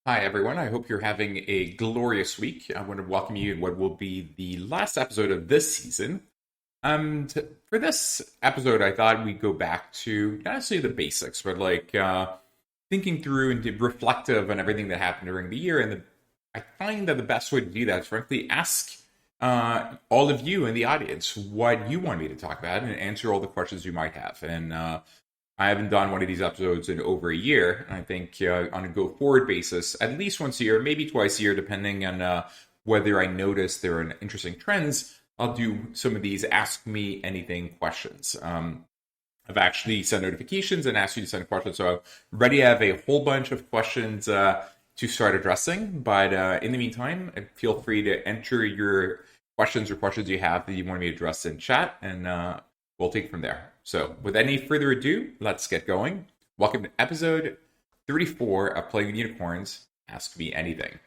Hi, everyone. I hope you're having a glorious week. I want to welcome you in what will be the last episode of this season. For this episode, I thought we'd go back to not necessarily the basics, but thinking through and reflective on everything that happened during the year. I find that the best way to do that is frankly ask all of you in the audience what you want me to talk about and answer all the questions you might have. I haven't done one of these episodes in over a year. I think on a go forward basis, at least once a year, maybe twice a year, depending on whether I notice there are interesting trends, I'll do some of these Ask Me Anything questions. I've actually sent notifications and asked you to send questions. So I'm ready to have a whole bunch of questions to start addressing. But in the meantime, feel free to enter your questions or questions you have that you want me to address in chat, and we'll take it from there. So with any further ado, let's get going. Welcome to episode 34 of Playing with Unicorns, Ask Me Anything.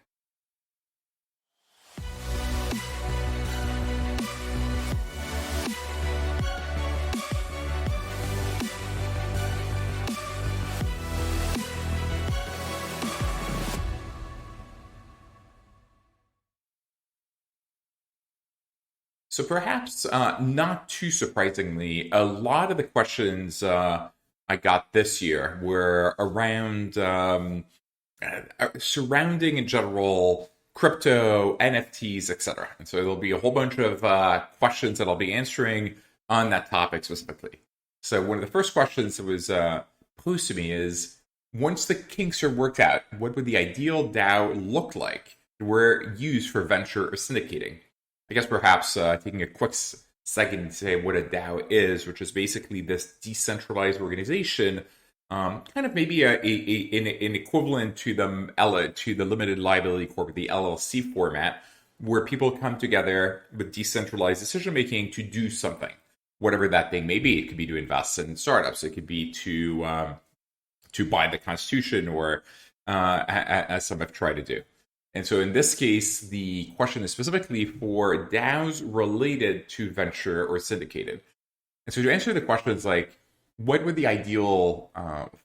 So perhaps not too surprisingly, a lot of the questions I got this year were around surrounding in general crypto, NFTs, etc. And so there'll be a whole bunch of questions that I'll be answering on that topic specifically. So one of the first questions that was posed to me is, once the kinks are worked out, what would the ideal DAO look like were used for venture or syndicating? I guess perhaps taking a quick second to say what a DAO is, which is basically this decentralized organization, kind of maybe an equivalent to the limited liability corp, the LLC format, where people come together with decentralized decision making to do something, whatever that thing may be. It could be to invest in startups. It could be to buy the Constitution, or as some have tried to do. And so in this case, the question is specifically for DAOs related to venture or syndicated. And so to answer the questions like, what would the ideal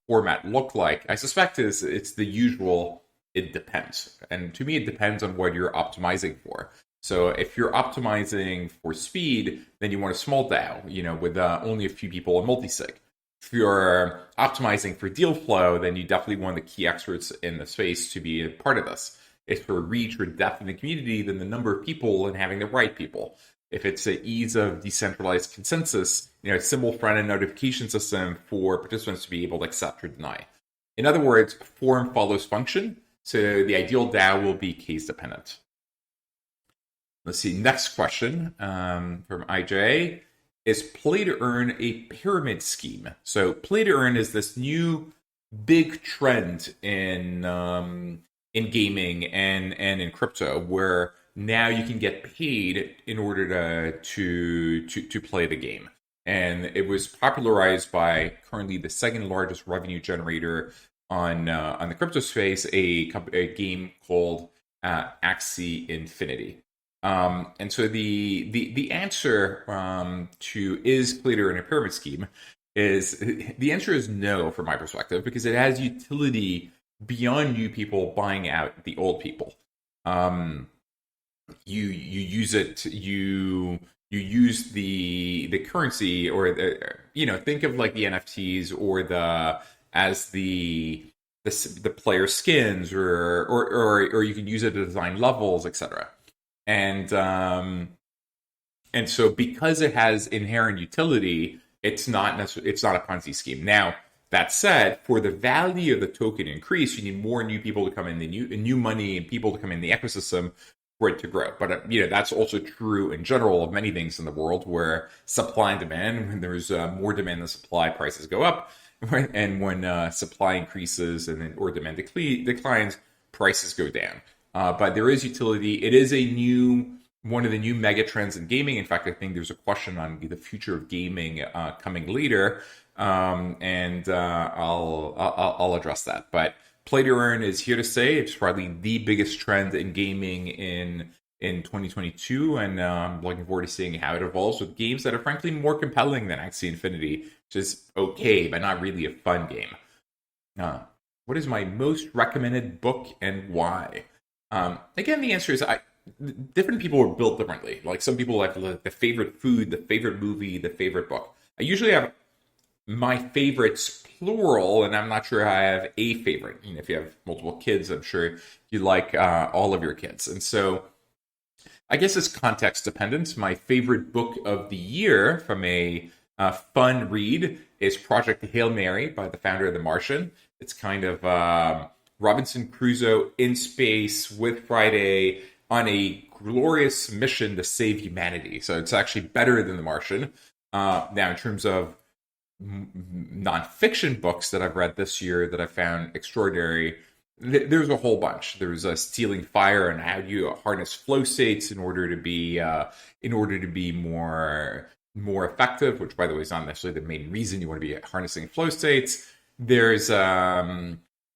format look like? I suspect it's the usual, it depends. And to me, it depends on what you're optimizing for. So if you're optimizing for speed, then you want a small DAO, with only a few people and multisig. If you're optimizing for deal flow, then you definitely want the key experts in the space to be a part of this. If for reach or depth in the community, then the number of people and having the right people. If it's the ease of decentralized consensus, a simple front-end notification system for participants to be able to accept or deny. In other words, form follows function, so the ideal DAO will be case dependent. Let's see, next question from IJ. Is play to earn a pyramid scheme? So play to earn is this new big trend in gaming and in crypto, where now you can get paid in order to play the game. And it was popularized by currently the second largest revenue generator on the crypto space, a game called Axie Infinity. And so the answer to is play to earn a pyramid scheme is, the answer is no from my perspective, because it has utility beyond new people buying out the old people. You use it, you use the currency, or think of like the NFTs or the player skins, or you can use it to design levels, etc. And so because it has inherent utility, it's not a Ponzi scheme. Now, that said, for the value of the token increase, you need more new people to come in, the new money and people to come in the ecosystem for it to grow. But that's also true in general of many things in the world, where supply and demand, when there's more demand than supply, prices go up, right? And when supply increases or demand declines, prices go down. But there is utility. It is one of the new mega trends in gaming. In fact, I think there's a question on the future of gaming coming later. And I'll address that. But play to earn is here to stay. It's probably the biggest trend in gaming in 2022, and I'm looking forward to seeing how it evolves with games that are frankly more compelling than Axie Infinity, which is okay, but not really a fun game. what is my most recommended book and why? Again, the answer is different people are built differently. Like some people have the favorite food, the favorite movie, the favorite book. I usually have my favorites plural, and I'm not sure I have a favorite. If you have multiple kids, I'm sure you like all of your kids. And so I guess it's context dependent. My favorite book of the year from a fun read is Project Hail Mary by the founder of The Martian. It's kind of Robinson Crusoe in space with Friday on a glorious mission to save humanity. So it's actually better than The Martian. Now, in terms of nonfiction books that I've read this year that I found extraordinary, there's a whole bunch. There's Stealing Fire and how do you harness flow states in order to be more effective, which, by the way, is not necessarily the main reason you want to be harnessing flow states. There's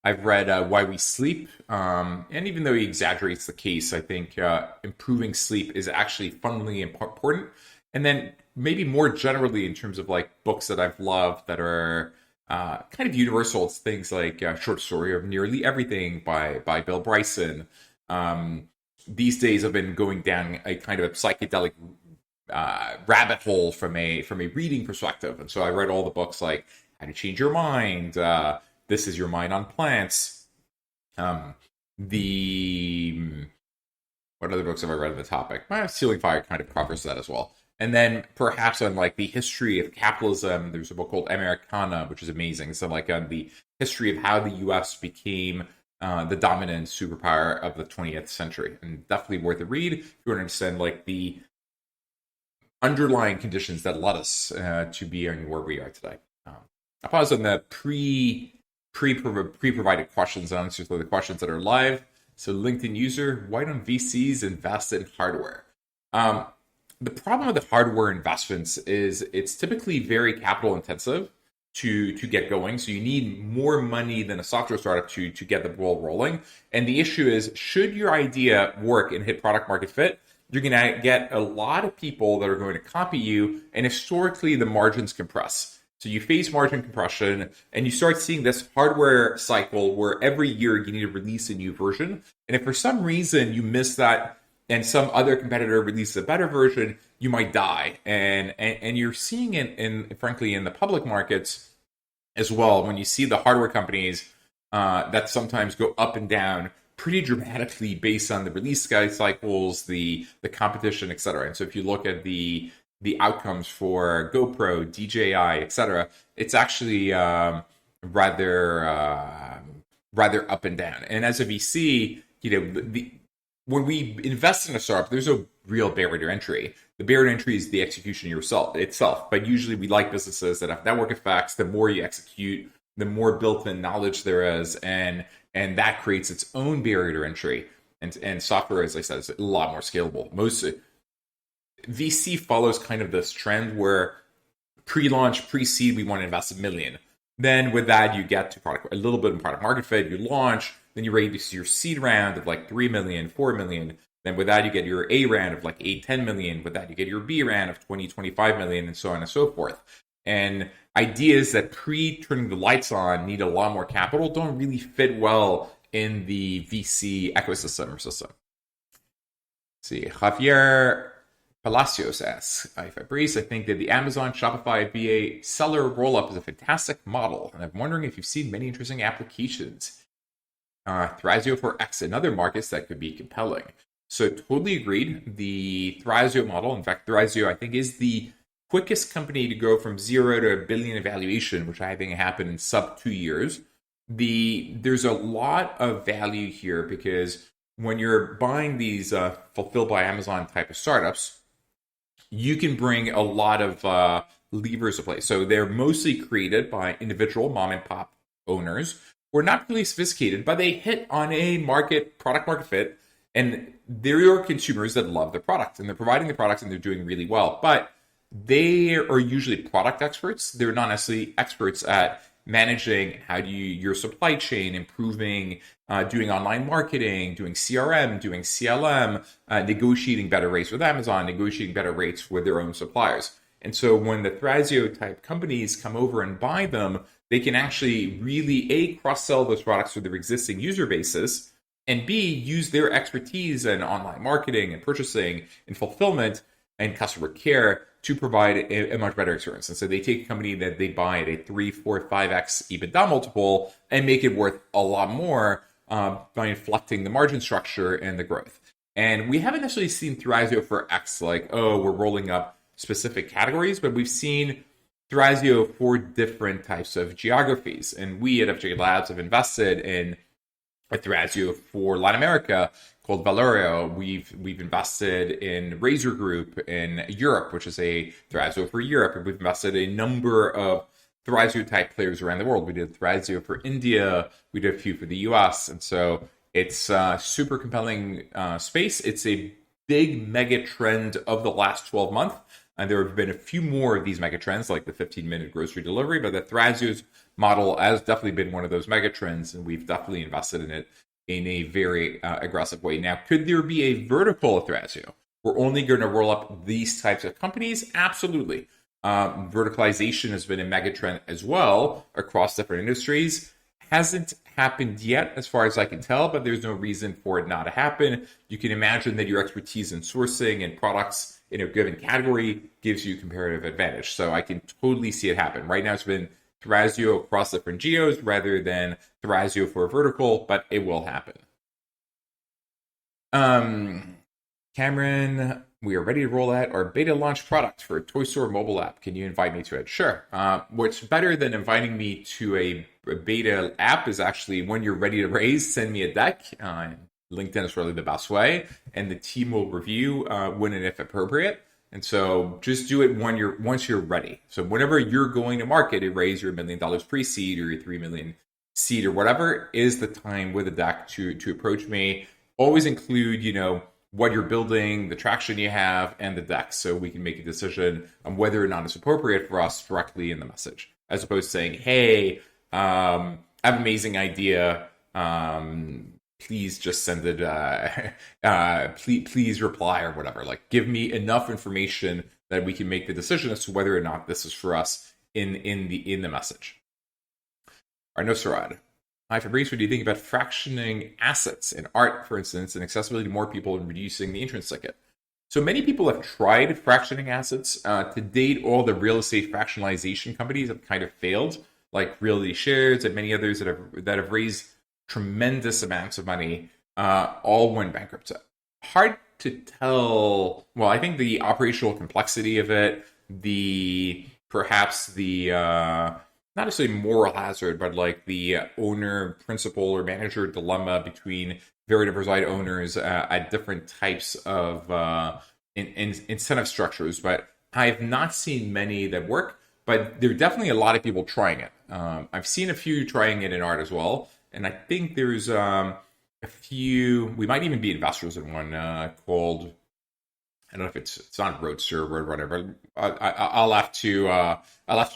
I've read Why We Sleep, and even though he exaggerates the case, I think improving sleep is actually fundamentally important. And then maybe more generally in terms of like books that I've loved that are kind of universal, it's things like Short Story of Nearly Everything by Bill Bryson. These days I've been going down a kind of a psychedelic rabbit hole from a reading perspective. And so I read all the books like How to Change Your Mind, This Is Your Mind on Plants. What other books have I read on the topic? Stealing Fire kind of covers that as well. And then perhaps on like the history of capitalism, there's a book called Americana, which is amazing. So like on the history of how the U.S. became the dominant superpower of the 20th century, and definitely worth a read if you want to understand like the underlying conditions that led us to be where we are today. I'll pause on the pre-provided questions and answers to the questions that are live. So LinkedIn user, why don't VCs invest in hardware? The problem with the hardware investments is it's typically very capital intensive to get going. So you need more money than a software startup to get the ball rolling. And the issue is, should your idea work and hit product market fit, you're going to get a lot of people that are going to copy you. And historically, the margins compress. So you face margin compression and you start seeing this hardware cycle where every year you need to release a new version. And if for some reason you miss that and some other competitor releases a better version, you might die. And you're seeing it frankly in the public markets as well, when you see the hardware companies that sometimes go up and down pretty dramatically based on the release cycles, the competition, etc. And so if you look at the outcomes for GoPro, DJI, etc., it's actually rather up and down. And as a VC, when we invest in a startup, there's a real barrier to entry. The barrier to entry is the execution itself. But usually we like businesses that have network effects. The more you execute, the more built-in knowledge there is, and that creates its own barrier to entry. And software, as I said, is a lot more scalable. Most VC follows kind of this trend where pre-launch, pre-seed, we want to invest $1 million. Then with that, you get to a little bit of product market fit, you launch, then you're ready to see your seed round of like 3 million, 4 million. Then with that, you get your A round of like 8, 10 million. With that, you get your B round of 20, 25 million, and so on and so forth. And ideas that pre-turning the lights on need a lot more capital don't really fit well in the VC ecosystem or system. Let's see, Javier Palacios asks, Hi Fabrice, I think that the Amazon Shopify FBA seller roll-up is a fantastic model, and I'm wondering if you've seen many interesting applications. Thrasio for X and other markets that could be compelling. So totally agreed. The Thrasio model, in fact, Thrasio I think is the quickest company to go from 0 to $1 billion in valuation, which I think happened in sub 2 years. There's a lot of value here because when you're buying these fulfilled by Amazon type of startups, you can bring a lot of levers to play. So they're mostly created by individual mom and pop owners who are not really sophisticated, but they hit on a product market fit, and there are consumers that love the product, and they're providing the products, and they're doing really well. But they are usually product experts. They're not necessarily experts at managing your supply chain, improving, doing online marketing, doing CRM, doing CLM, negotiating better rates with Amazon, negotiating better rates with their own suppliers. And so when the Thrasio type companies come over and buy them, they can actually really A, cross-sell those products to their existing user bases, and B, use their expertise in online marketing and purchasing and fulfillment and customer care to provide a much better experience. And so they take a company that they buy at a 3, 4, 5x EBITDA multiple and make it worth a lot more by inflecting the margin structure and the growth. And we haven't necessarily seen Thrasio for X, like, oh, we're rolling up specific categories, but we've seen Thrasio for different types of geographies. And we at FJ Labs have invested in a Thrasio for Latin America called Valerio. We've invested in Razor Group in Europe, which is a Thrasio for Europe. And we've invested in a number of Thrasio type players around the world. We did Thrasio for India. We did a few for the US. And so it's a super compelling space. It's a big mega trend of the last 12 months. And there have been a few more of these mega trends, like the 15-minute grocery delivery, but the Thrasio's model has definitely been one of those mega trends, and we've definitely invested in it in a very aggressive way. Now, could there be a vertical of Thrasio? We're only going to roll up these types of companies? Absolutely. Verticalization has been a mega trend as well across different industries. Hasn't happened yet, as far as I can tell, but there's no reason for it not to happen. You can imagine that your expertise in sourcing and products in a given category gives you comparative advantage. So I can totally see it happen. Right now it's been Thrasio across different geos rather than Thrasio for a vertical, but it will happen. Cameron, we are ready to roll out our beta launch product for a toy store mobile app. Can you invite me to it? Sure. What's better than inviting me to a beta app is actually when you're ready to raise, send me a deck. LinkedIn is really the best way, and the team will review when and if appropriate. And so just do it once you're ready. So whenever you're going to market and raise your $1 million pre-seed or your $3 million seed or whatever, is the time with a deck to approach me. Always include, what you're building, the traction you have, and the deck, so we can make a decision on whether or not it's appropriate for us directly in the message, as opposed to saying, hey, I have an amazing idea. Please just send it, please reply or whatever. Like, give me enough information that we can make the decision as to whether or not this is for us in the message. Arnaud Sarad. Hi, Fabrice, what do you think about fractioning assets in art, for instance, and accessibility to more people and reducing the entrance ticket? So many people have tried fractioning assets. To date, all the real estate fractionalization companies have kind of failed, like Realty Shares and many others that have raised tremendous amounts of money, all went bankrupt. Hard to tell. Well, I think the operational complexity of it, perhaps the not necessarily moral hazard, but like the owner, principal, or manager dilemma between very diversified owners at different types of incentive structures. But I've not seen many that work, but there are definitely a lot of people trying it. I've seen a few trying it in art as well. And I think there's a few, we might even be investors in one called, I don't know if it's not Roadster or whatever. I'll have to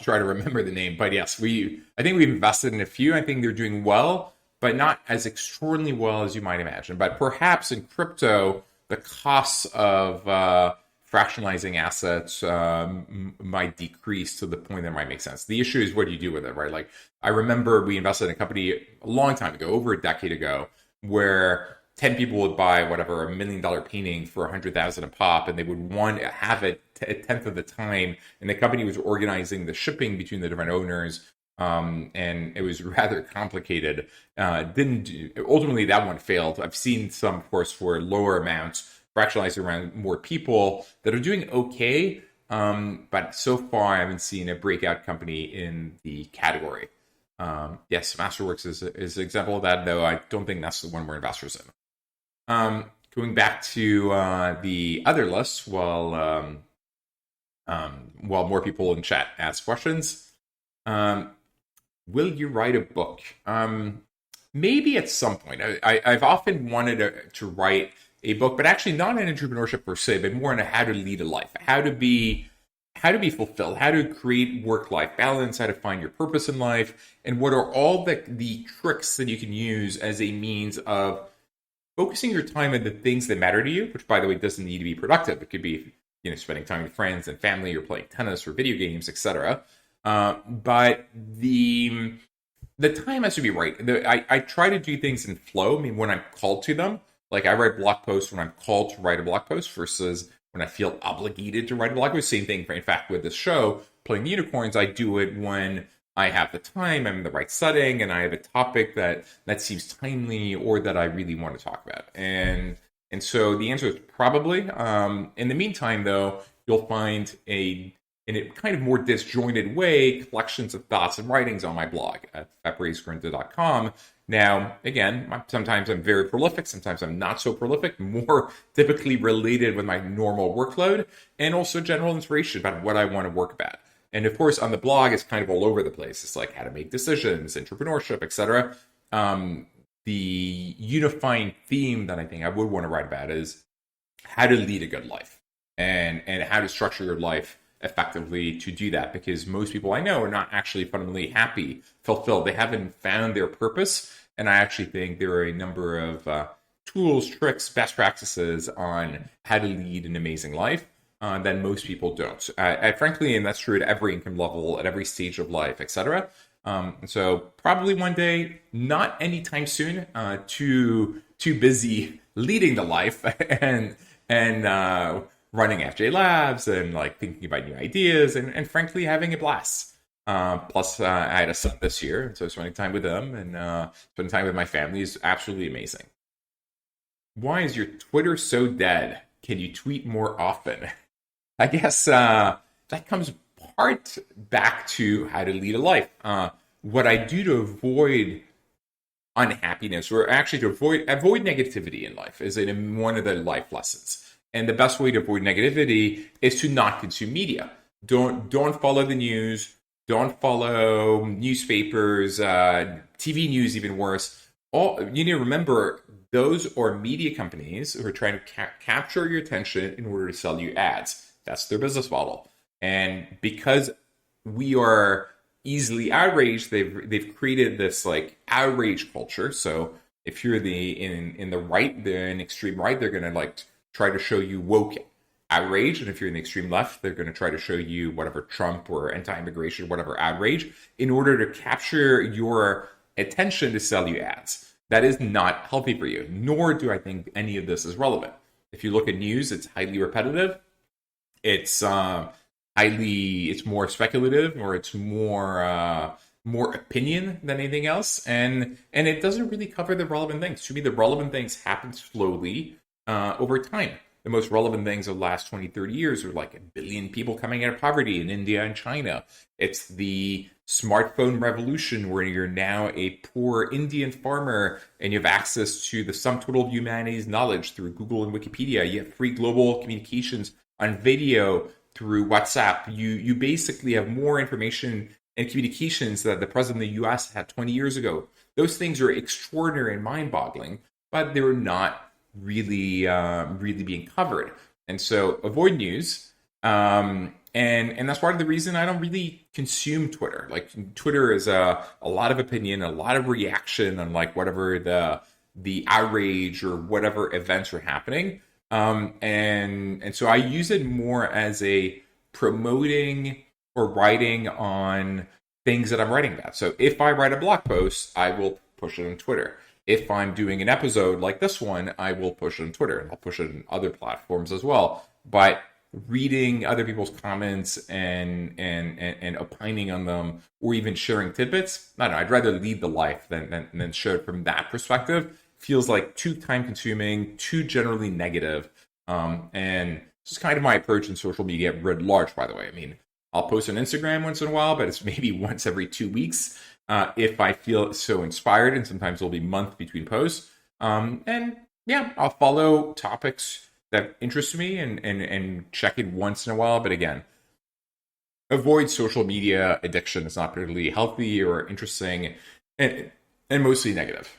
try to remember the name. But yes, I think we've invested in a few. I think they're doing well, but not as extraordinarily well as you might imagine. But perhaps in crypto, the costs of fractionalizing assets might decrease to the point that might make sense. The issue is what do you do with it, right? Like, I remember we invested in a company a long time ago, over a decade ago, where 10 people would buy whatever, $1 million painting for $100,000 a pop, and they would have it a tenth of the time. And the company was organizing the shipping between the different owners, and it was rather complicated. Ultimately, that one failed. I've seen some, of course, for lower amounts, fractionalized around more people that are doing okay, but so far I haven't seen a breakout company in the category. Yes, Masterworks is an example of that, though I don't think that's the one we're investors in. Going back to the other list, while more people in chat ask questions, will you write a book? Maybe at some point. I've often wanted to write a book, but actually not in entrepreneurship per se, but more on how to lead a life, how to be fulfilled, how to create work-life balance, how to find your purpose in life, and what are all the tricks that you can use as a means of focusing your time on the things that matter to you, which, by the way, doesn't need to be productive. It could be, spending time with friends and family, or playing tennis or video games, etc. But the time has to be right. I try to do things in flow. I mean, when I'm called to them, like I write blog posts when I'm called to write a blog post versus when I feel obligated to write a blog post. Same thing, in fact, with this show, Playing Unicorns, I do it when I have the time, I'm in the right setting, and I have a topic that seems timely or that I really want to talk about. And so the answer is probably. In the meantime, though, you'll find in a kind of more disjointed way, collections of thoughts and writings on my blog at fabricecorinta.com. Now, again, sometimes I'm very prolific, sometimes I'm not so prolific, more typically related with my normal workload, and also general inspiration about what I want to work about. And of course, on the blog, it's kind of all over the place. It's like how to make decisions, entrepreneurship, etc. The unifying theme that I think I would want to write about is how to lead a good life and how to structure your life effectively to do that, because most people I know are not actually fundamentally happy, fulfilled. They haven't found their purpose. And I actually think there are a number of tools, tricks, best practices on how to lead an amazing life that most people don't. Frankly, and that's true at every income level, at every stage of life, etc. So probably one day, not anytime soon, too busy leading the life and running FJ Labs and like thinking about new ideas and frankly having a blast. Plus, I had a son this year, and so spending time with them and spending time with my family is absolutely amazing. Why is your Twitter so dead? Can you tweet more often? I guess that comes part back to how to lead a life. What I do to avoid unhappiness, or actually to avoid negativity in life, is in one of the life lessons. And the best way to avoid negativity is to not consume media. Don't follow the news. Don't follow newspapers, TV news, even worse. You need to remember those are media companies who are trying to capture your attention in order to sell you ads. That's their business model. And because we are easily outraged, they've created this like outrage culture. So if you're in the right, they're in extreme right, they're gonna like try to show you woke outrage, and if you're in the extreme left, they're going to try to show you whatever Trump or anti-immigration, whatever outrage, in order to capture your attention to sell you ads. That is not healthy for you, nor do I think any of this is relevant. If you look at news, it's highly repetitive. It's it's more speculative, or it's more opinion than anything else, and it doesn't really cover the relevant things. To me, the relevant things happen slowly over time. The most relevant things of the last 20, 30 years are like 1 billion people coming out of poverty in India and China. It's the smartphone revolution where you're now a poor Indian farmer and you have access to the sum total of humanity's knowledge through Google and Wikipedia. You have free global communications on video through WhatsApp. You basically have more information and communications that the president of the US had 20 years ago. Those things are extraordinary and mind-boggling, but they're not really being covered. And so avoid news. And that's part of the reason I don't really consume Twitter. Like Twitter is a lot of opinion, a lot of reaction on like whatever the outrage or whatever events are happening. And so I use it more as a promoting or writing on things that I'm writing about. So if I write a blog post, I will push it on Twitter. If I'm doing an episode like this one, I will push it on Twitter, and I'll push it on other platforms as well. But reading other people's comments and opining on them, or even sharing tidbits, I don't know, I'd rather lead the life than share it from that perspective. Feels like too time consuming, too generally negative. And this is kind of my approach in social media writ large, by the way. I mean, I'll post on Instagram once in a while, but it's maybe once every 2 weeks. If I feel so inspired, and sometimes it'll be months between posts. And yeah, I'll follow topics that interest me and check it once in a while. But again, avoid social media addiction. It's not particularly healthy or interesting, and mostly negative.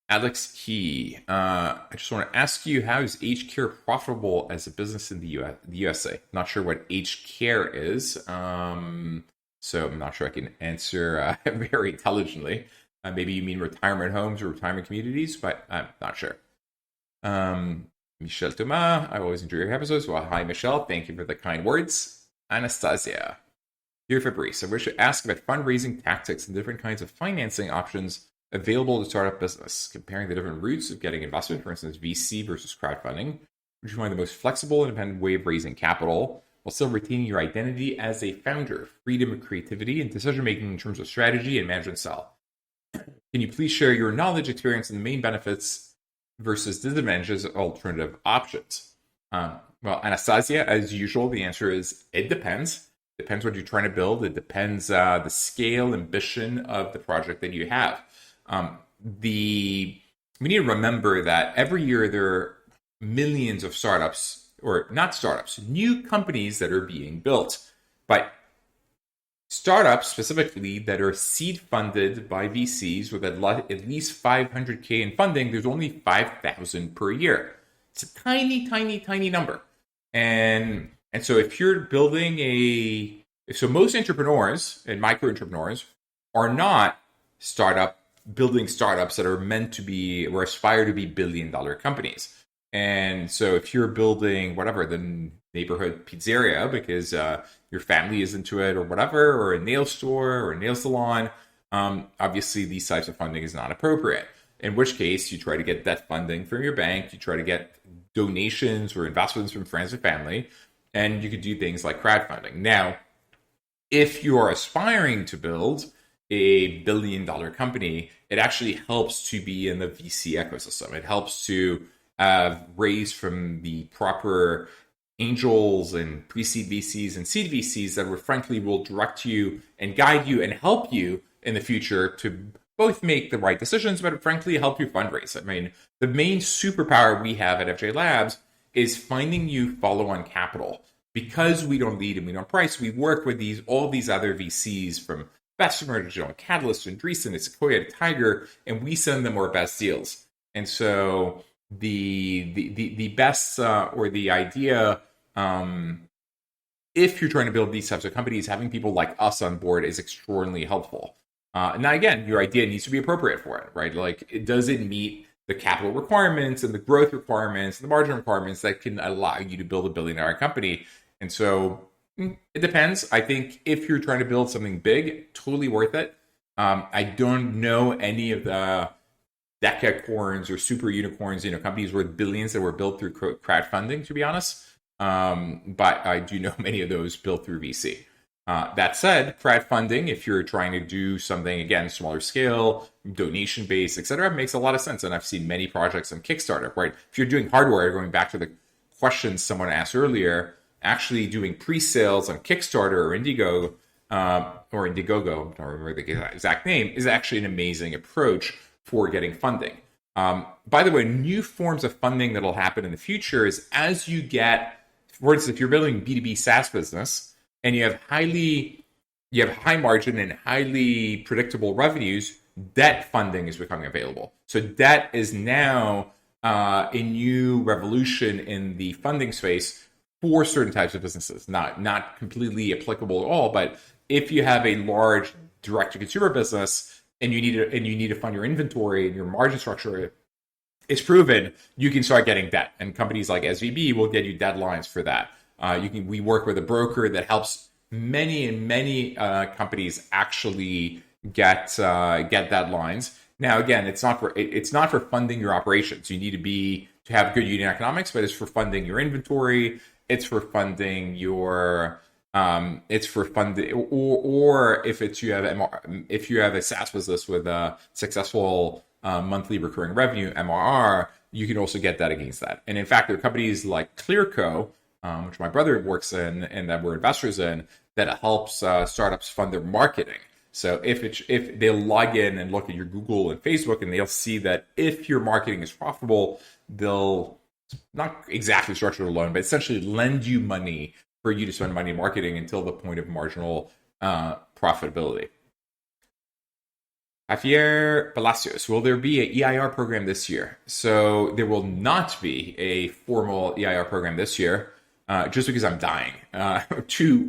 Alex Key, I just want to ask you, how is H-Care profitable as a business in the USA? Not sure what H-Care is. So I'm not sure I can answer very intelligently. Maybe you mean retirement homes or retirement communities, but I'm not sure. Michelle Thomas, I always enjoy your episodes. Well, hi, Michelle. Thank you for the kind words. Anastasia. Dear Fabrice, I wish to ask about fundraising tactics and different kinds of financing options available to startup business. Comparing the different routes of getting investment, for instance, VC versus crowdfunding, would you find the most flexible, independent way of raising capital while still retaining your identity as a founder, freedom of creativity, and decision-making in terms of strategy and management style? Can you please share your knowledge, experience, and the main benefits versus disadvantages of alternative options? Well, Anastasia, as usual, the answer is it depends. Depends what you're trying to build. It depends the scale, ambition of the project that you have. We need to remember that every year there are millions of startups, or not startups, new companies that are being built. But startups specifically that are seed funded by VCs with at least 500K in funding, there's only 5,000 per year. It's a tiny, tiny, tiny number. And so if you're building so most entrepreneurs and micro entrepreneurs are not building startups that are meant to be or aspire to be billion-dollar companies. And so if you're building whatever, the neighborhood pizzeria because your family is into it or whatever, or a nail store or a nail salon, obviously these types of funding is not appropriate. In which case you try to get debt funding from your bank, you try to get donations or investments from friends and family, and you could do things like crowdfunding. Now, if you are aspiring to build a billion-dollar company, it actually helps to be in the VC ecosystem. It helps to raise from the proper angels and pre-seed VCs and seed VCs that frankly will direct you and guide you and help you in the future to both make the right decisions, but frankly help you fundraise. I mean, the main superpower we have at FJ Labs is finding you follow-on capital. Because we don't lead and we don't price, we work with all these other VCs from Bessemer to Catalyst and Andreessen to Sequoia to Tiger, and we send them our best deals. And so the best or the idea, if you're trying to build these types of companies, having people like us on board is extraordinarily helpful. Now, again, your idea needs to be appropriate for it, right? Like, does it meet the capital requirements and the growth requirements and the margin requirements that can allow you to build a billion-dollar company? And so it depends. I think if you're trying to build something big, totally worth it. I don't know any of the decacorns or super unicorns, companies worth billions that were built through crowdfunding, to be honest. But I do know many of those built through VC. That said, crowdfunding, if you're trying to do something, again, smaller scale, donation-based, etc., makes a lot of sense. And I've seen many projects on Kickstarter, right? If you're doing hardware, going back to the question someone asked earlier, actually doing pre-sales on Kickstarter or Indiegogo, I don't remember the exact name, is actually an amazing approach for getting funding. By the way, new forms of funding that'll happen in the future is as you get, for instance, if you're building B2B SaaS business and you have high margin and highly predictable revenues, debt funding is becoming available. So debt is now a new revolution in the funding space for certain types of businesses. Not completely applicable at all, but if you have a large direct-to-consumer business and you need to fund your inventory and your margin structure is proven, you can start getting debt. And companies like SVB will get you deadlines for that. We work with a broker that helps many companies actually get deadlines. Now, again, it's not for funding your operations. You need to have good unit economics, but it's for funding your inventory. It's for funding your or if you have a SaaS business with a successful monthly recurring revenue, MRR, you can also get that against that. And in fact, there are companies like Clearco, which my brother works in and that we're investors in, that helps startups fund their marketing. So if they'll log in and look at your Google and Facebook, and they'll see that if your marketing is profitable, they'll not exactly structure a loan, but essentially lend you money for you to spend money in marketing until the point of marginal profitability. Javier Palacios, will there be an EIR program this year? So there will not be a formal EIR program this year, just because I'm dying.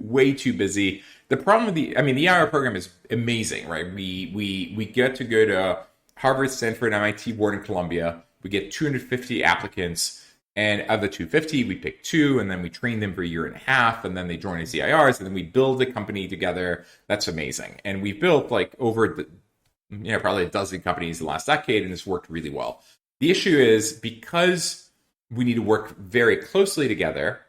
Way too busy. The problem with the EIR program is amazing, right? We get to go to Harvard, Stanford, MIT, Wharton, Columbia. We get 250 applicants. And of the 250, we pick two, and then we train them for a year and a half, and then they join as EIRs, and then we build a company together. That's amazing. And we've built like over probably a dozen companies in the last decade, and it's worked really well. The issue is because we need to work very closely together,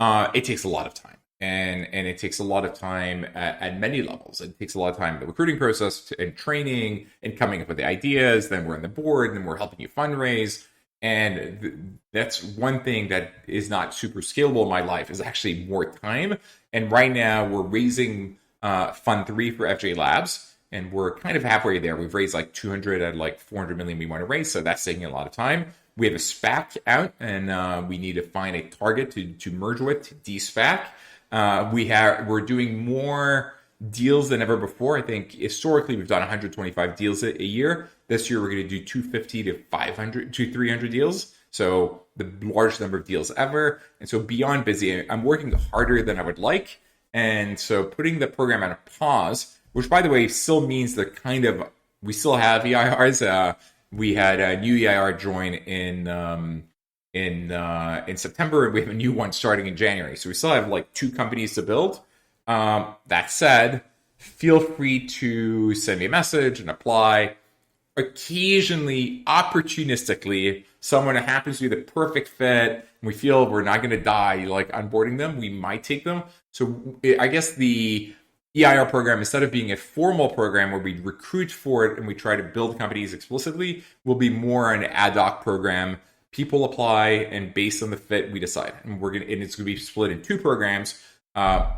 it takes a lot of time. And it takes a lot of time at many levels. It takes a lot of time in the recruiting process and training and coming up with the ideas. Then we're on the board, and then we're helping you fundraise. And that's one thing that is not super scalable in my life is actually more time. And right now we're raising Fund 3 for FJ Labs, and we're kind of halfway there. We've raised like 200 at like 400 million we want to raise, so that's taking a lot of time. We have a SPAC out, and we need to find a target to merge with, to de-SPAC. We're doing more deals than ever before. I think historically we've done 125 deals a year. This year we're going to do 250 to 500 to 300 deals. So the largest number of deals ever. And so beyond busy, I'm working harder than I would like. And so putting the program on a pause, which by the way still means that we still have EIRs. We had a new EIR join in September, and we have a new one starting in January. So we still have like 2 companies to build. That said, feel free to send me a message and apply. Occasionally, opportunistically, someone that happens to be the perfect fit, and we feel we're not going to die like onboarding them, we might take them. So I guess the EIR program, instead of being a formal program where we recruit for it and we try to build companies explicitly, will be more an ad hoc program. People apply, and based on the fit, we decide. And it's going to be split in 2 programs.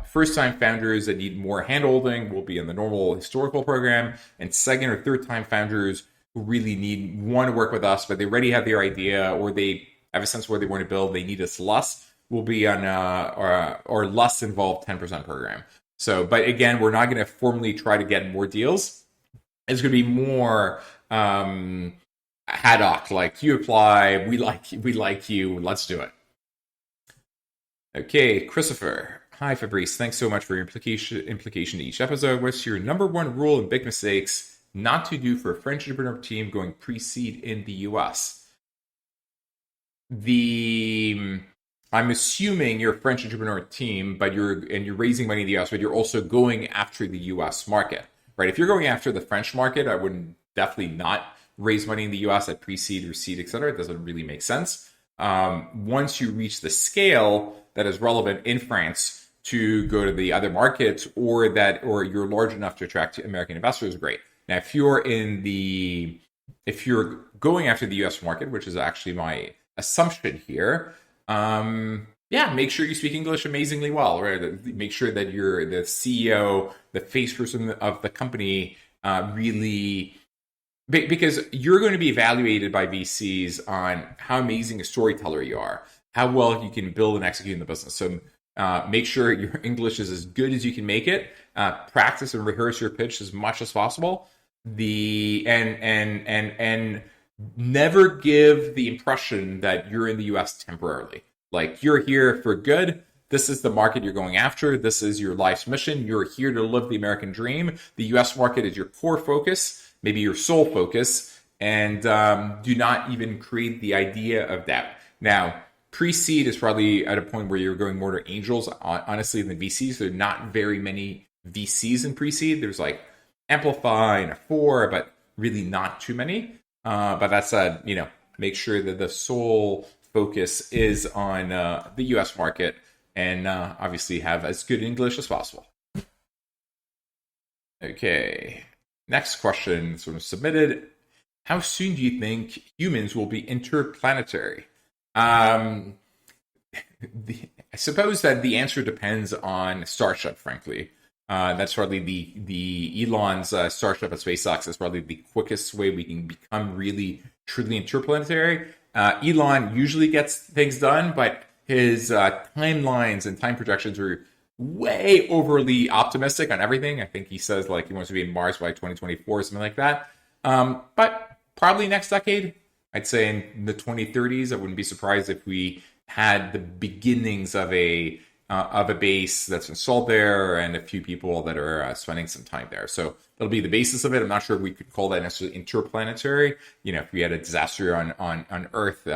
First-time founders that need more handholding will be in the normal historical program, and second or third-time founders who really want to work with us, but they already have their idea or they have a sense of where they want to build, they need us less, will be on or less involved 10% program. So, but again, we're not going to formally try to get more deals. It's going to be more ad hoc, like you apply, we like you, let's do it. Okay, Christopher. Hi, Fabrice. Thanks so much for your implication to each episode. What's your number one rule and big mistakes not to do for a French entrepreneur team going pre-seed in the US? I'm assuming you're a French entrepreneur team, but you're raising money in the US, but you're also going after the US market, right? If you're going after the French market, I would definitely not raise money in the US at pre-seed or seed, etc. It doesn't really make sense. Once you reach the scale that is relevant in France to go to the other markets, or you're large enough to attract American investors, great. Now, if you're going after the US market, which is actually my assumption here, make sure you speak English amazingly well, right? Make sure that you're the CEO, the face person of the company, really, because you're going to be evaluated by VCs on how amazing a storyteller you are, how well you can build and execute in the business. So make sure your English is as good as you can make it. Practice and rehearse your pitch as much as possible. And never give the impression that you're in the US temporarily. Like, you're here for good. This is the market you're going after. This is your life's mission. You're here to live the American dream. The US market is your core focus, maybe your sole focus, and do not even create the idea of that. Now, pre-seed is probably at a point where you're going more to angels, honestly, than VCs. There are not very many VCs in pre-seed. There's like Amplify and A4, but really not too many. But that said, make sure that the sole focus is on the US market, and obviously have as good English as possible. Okay, next question sort of submitted. How soon do you think humans will be interplanetary? I suppose that the answer depends on Starship, frankly. That's probably the Elon's Starship at SpaceX is probably the quickest way we can become really truly interplanetary. Elon usually gets things done, but his timelines and time projections are way overly optimistic on everything. I think he says like he wants to be in Mars by 2024 or something like that. But probably next decade. I'd say in the 2030s. I wouldn't be surprised if we had the beginnings of a base that's installed there and a few people that are spending some time there. So that'll be the basis of it. I'm not sure if we could call that necessarily interplanetary. If we had a disaster on Earth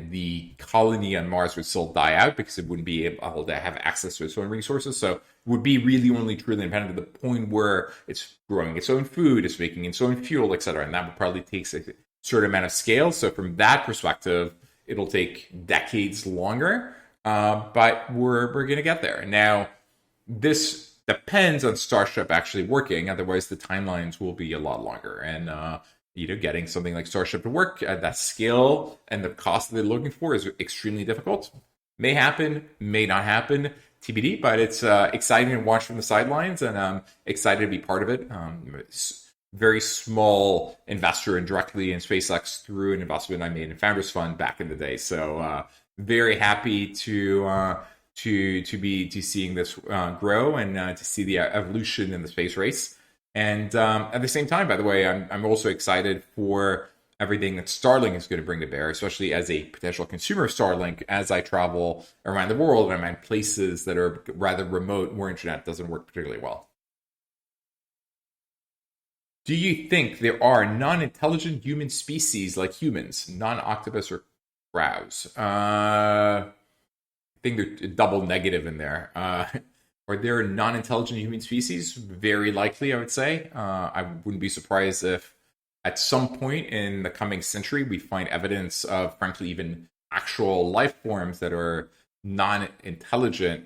the colony on Mars would still die out because it wouldn't be able to have access to its own resources. So it would be really only truly independent to the point where it's growing its own food, it's making its own fuel, etc. And that would probably take a certain amount of scale. So from that perspective, it'll take decades longer, but we're going to get there. Now, this depends on Starship actually working. Otherwise, the timelines will be a lot longer. And getting something like Starship to work at that scale and the cost that they're looking for is extremely difficult. May happen, may not happen, TBD. But it's exciting to watch from the sidelines, and I'm excited to be part of it. Very small investor indirectly in SpaceX through an investment I made in Founders Fund back in the day. So very happy to be seeing this grow and to see the evolution in the space race. And at the same time, by the way, I'm also excited for everything that Starlink is going to bring to bear, especially as a potential consumer of Starlink as I travel around the world and I'm in places that are rather remote where internet doesn't work particularly well. Do you think there are non-intelligent human species like humans, non-octopus or crabs? I think they're double negative in there. Are there non-intelligent human species? Very likely, I would say. I wouldn't be surprised if at some point in the coming century we find evidence of, frankly, even actual life forms that are non-intelligent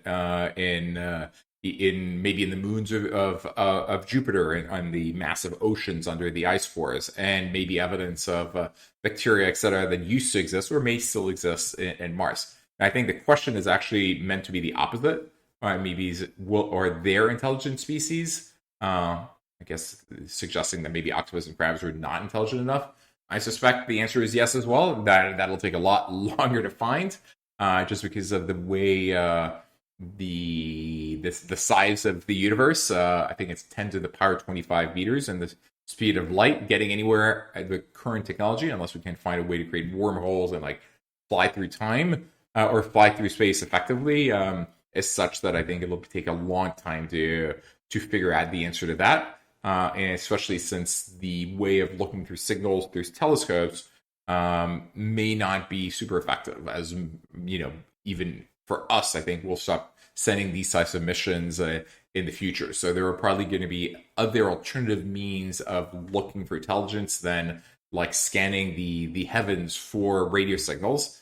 in maybe in the moons of Jupiter and on the massive oceans under the ice cores, and maybe evidence of bacteria, etc., that used to exist or may still exist in Mars. And I think the question is actually meant to be the opposite. Maybe are there intelligent species? I guess suggesting that maybe octopus and crabs are not intelligent enough. I suspect the answer is yes as well. That'll take a lot longer to find, just because of the way the size of the universe. I think it's 10 to the power 25 meters, and the speed of light getting anywhere at the current technology, unless we can find a way to create wormholes and like fly through time or fly through space effectively, is such that I think it'll take a long time to figure out the answer to that. And especially since the way of looking through signals through telescopes may not be super effective, as even for us, I think we'll stop sending these types of missions in the future. So there are probably going to be other alternative means of looking for intelligence than like scanning the heavens for radio signals.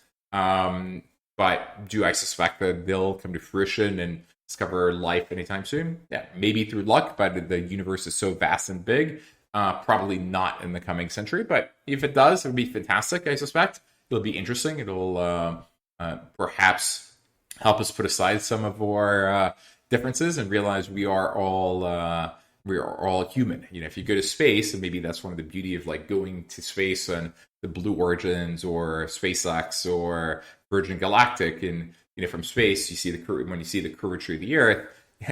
But do I suspect that they'll come to fruition and discover life anytime soon? Yeah, maybe through luck, but the universe is so vast and big, probably not in the coming century. But if it does, it would be fantastic, I suspect. It'll be interesting. It'll perhaps help us put aside some of our differences and realize we are all human. If you go to space, and maybe that's one of the beauty of like going to space on the Blue Origins or SpaceX or Virgin Galactic, and from space you see when you see the curvature of the Earth,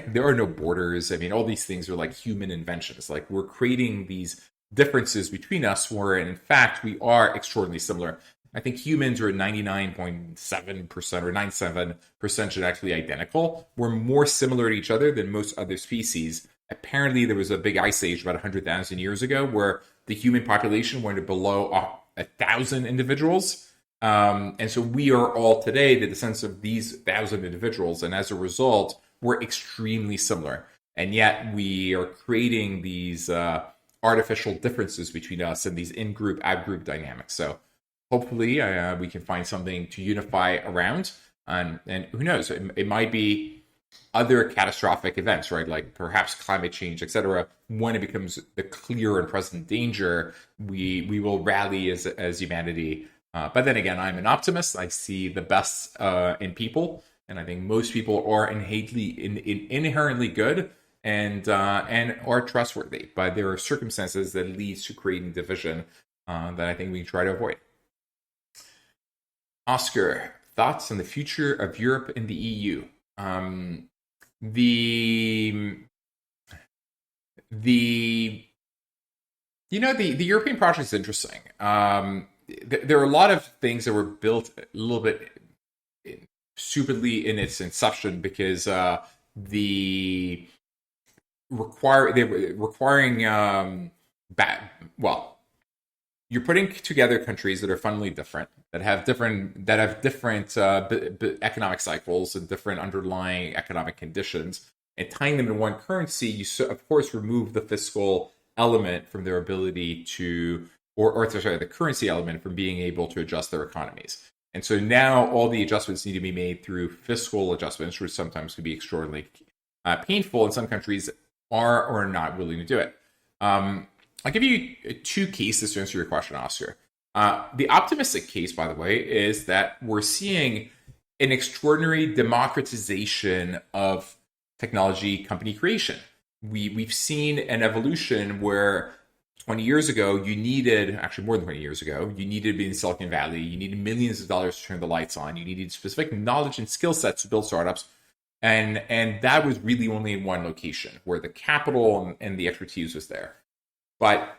there are no borders. I mean, all these things are like human inventions. Like we're creating these differences between us, where in fact we are extraordinarily similar. I think humans are 99.7% or 97% genetically identical. We're more similar to each other than most other species. Apparently, there was a big ice age about 100,000 years ago where the human population went below 1,000 individuals. And so we are all today the descendants of these 1,000 individuals. And as a result, we're extremely similar. And yet we are creating these artificial differences between us and these in-group, out-group dynamics. So hopefully we can find something to unify around. And who knows, it might be other catastrophic events, right? Like perhaps climate change, etc. When it becomes the clear and present danger, we will rally as humanity. But then again, I'm an optimist. I see the best in people, and I think most people are inherently good and are trustworthy. But there are circumstances that leads to creating division that I think we can try to avoid. Oscar, thoughts on the future of Europe and the EU? The European project is interesting. There are a lot of things that were built a little bit stupidly in its inception because they were requiring you're putting together countries that are fundamentally different, that have different economic cycles and different underlying economic conditions, and tying them in one currency. You of course remove the fiscal element from their ability to, or sorry, the currency element from being able to adjust their economies. And so now all the adjustments need to be made through fiscal adjustments, which sometimes could be extraordinarily painful, and some countries are or are not willing to do it. I'll give you two cases to answer your question, Oscar. The optimistic case, by the way, is that we're seeing an extraordinary democratization of technology company creation. We've seen an evolution where 20 years ago, you needed, actually more than 20 years ago, you needed to be in Silicon Valley, you needed millions of dollars to turn the lights on, you needed specific knowledge and skill sets to build startups. And that was really only in one location where the capital and the expertise was there. But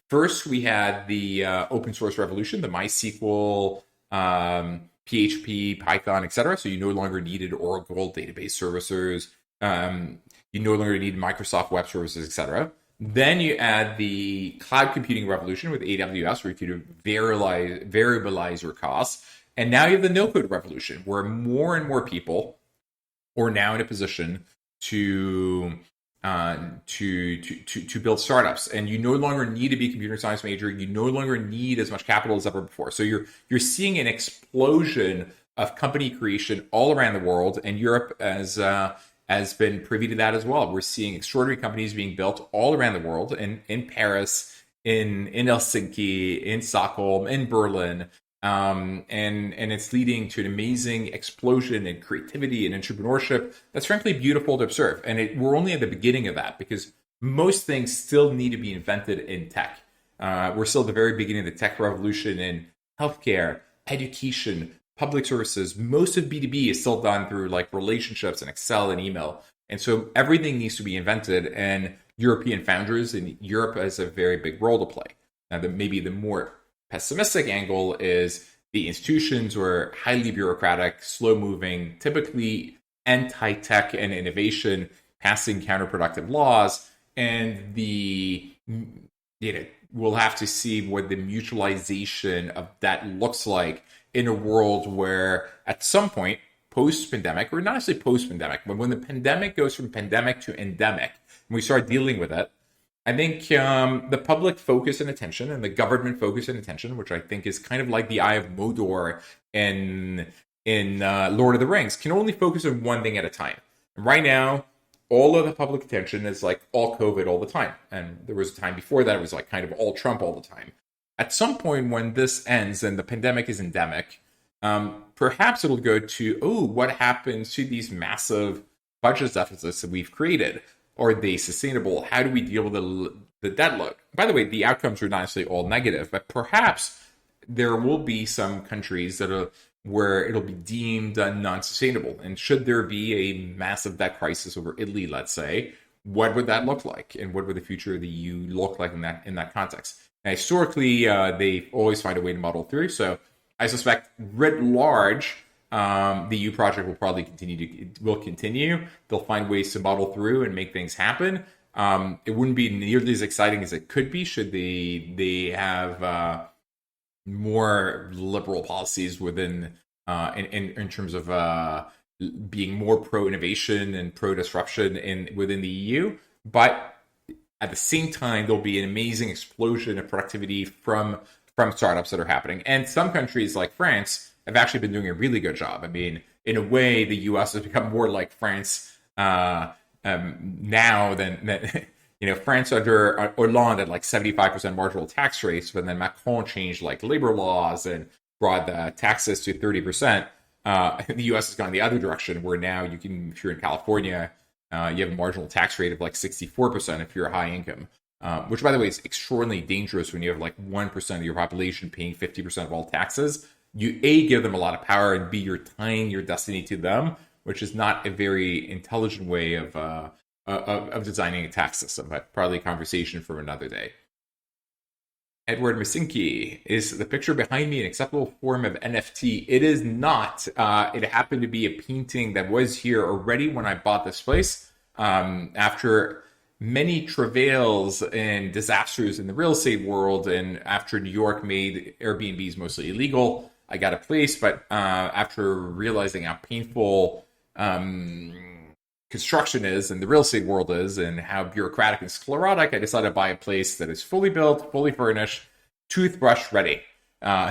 first, we had the open source revolution, the MySQL, PHP, Python, etc. So you no longer needed Oracle database services. You no longer need Microsoft Web Services, etc. Then you add the cloud computing revolution with AWS, where you could variabilize your costs. And now you have the no-code revolution, where more and more people are now in a position to build startups, and you no longer need to be a computer science major. You no longer need as much capital as ever before. So you're seeing an explosion of company creation all around the world, and Europe has been privy to that as well. We're seeing extraordinary companies being built all around the world, in Paris, in Helsinki, in Stockholm, in Berlin. And it's leading to an amazing explosion in creativity and entrepreneurship that's frankly beautiful to observe. And we're only at the beginning of that, because most things still need to be invented in tech. We're still at the very beginning of the tech revolution in healthcare, education, public services. Most of B2B is still done through like relationships and Excel and email. And so everything needs to be invented, and European founders in Europe has a very big role to play. Now, maybe the more pessimistic angle is the institutions were highly bureaucratic, slow-moving, typically anti-tech and innovation, passing counterproductive laws, and we'll have to see what the mutualization of that looks like in a world where, at some point, post-pandemic, or not necessarily post-pandemic, but when the pandemic goes from pandemic to endemic, and we start dealing with it, I think the public focus and attention, and the government focus and attention, which I think is kind of like the Eye of Mordor in Lord of the Rings, can only focus on one thing at a time. And right now, all of the public attention is like all COVID all the time. And there was a time before that it was like kind of all Trump all the time. At some point when this ends and the pandemic is endemic, perhaps it'll go to, what happens to these massive budget deficits that we've created? Are they sustainable? How do we deal with the debt load? By the way, the outcomes are not necessarily all negative, but perhaps there will be some countries where it'll be deemed non-sustainable. And should there be a massive debt crisis over Italy, let's say, what would that look like? And what would the future of the EU look like in that context? Now, historically, they always find a way to muddle through. So I suspect, writ large, the EU project will probably continue. They'll find ways to muddle through and make things happen. It wouldn't be nearly as exciting as it could be should they have more liberal policies within in terms of being more pro innovation and pro disruption within the EU. But at the same time, there'll be an amazing explosion of productivity from startups that are happening. And some countries like France have actually been doing a really good job. I mean, in a way, the U.S. has become more like France now than France under Hollande had like 75% marginal tax rates, but then Macron changed like labor laws and brought the taxes to 30%. The U.S. has gone the other direction, where now if you're in California, you have a marginal tax rate of like 64% if you're a high income. Which, by the way, is extraordinarily dangerous when you have like 1% of your population paying 50% of all taxes. You, A, give them a lot of power, and B, you're tying your destiny to them, which is not a very intelligent way of designing a tax system, but probably a conversation for another day. Edward Masinki, is the picture behind me an acceptable form of NFT? It is not. It happened to be a painting that was here already when I bought this place. After many travails and disasters in the real estate world. And after New York made Airbnbs mostly illegal, I got a place. But after realizing how painful construction is and the real estate world is and how bureaucratic and sclerotic, I decided to buy a place that is fully built, fully furnished, toothbrush ready.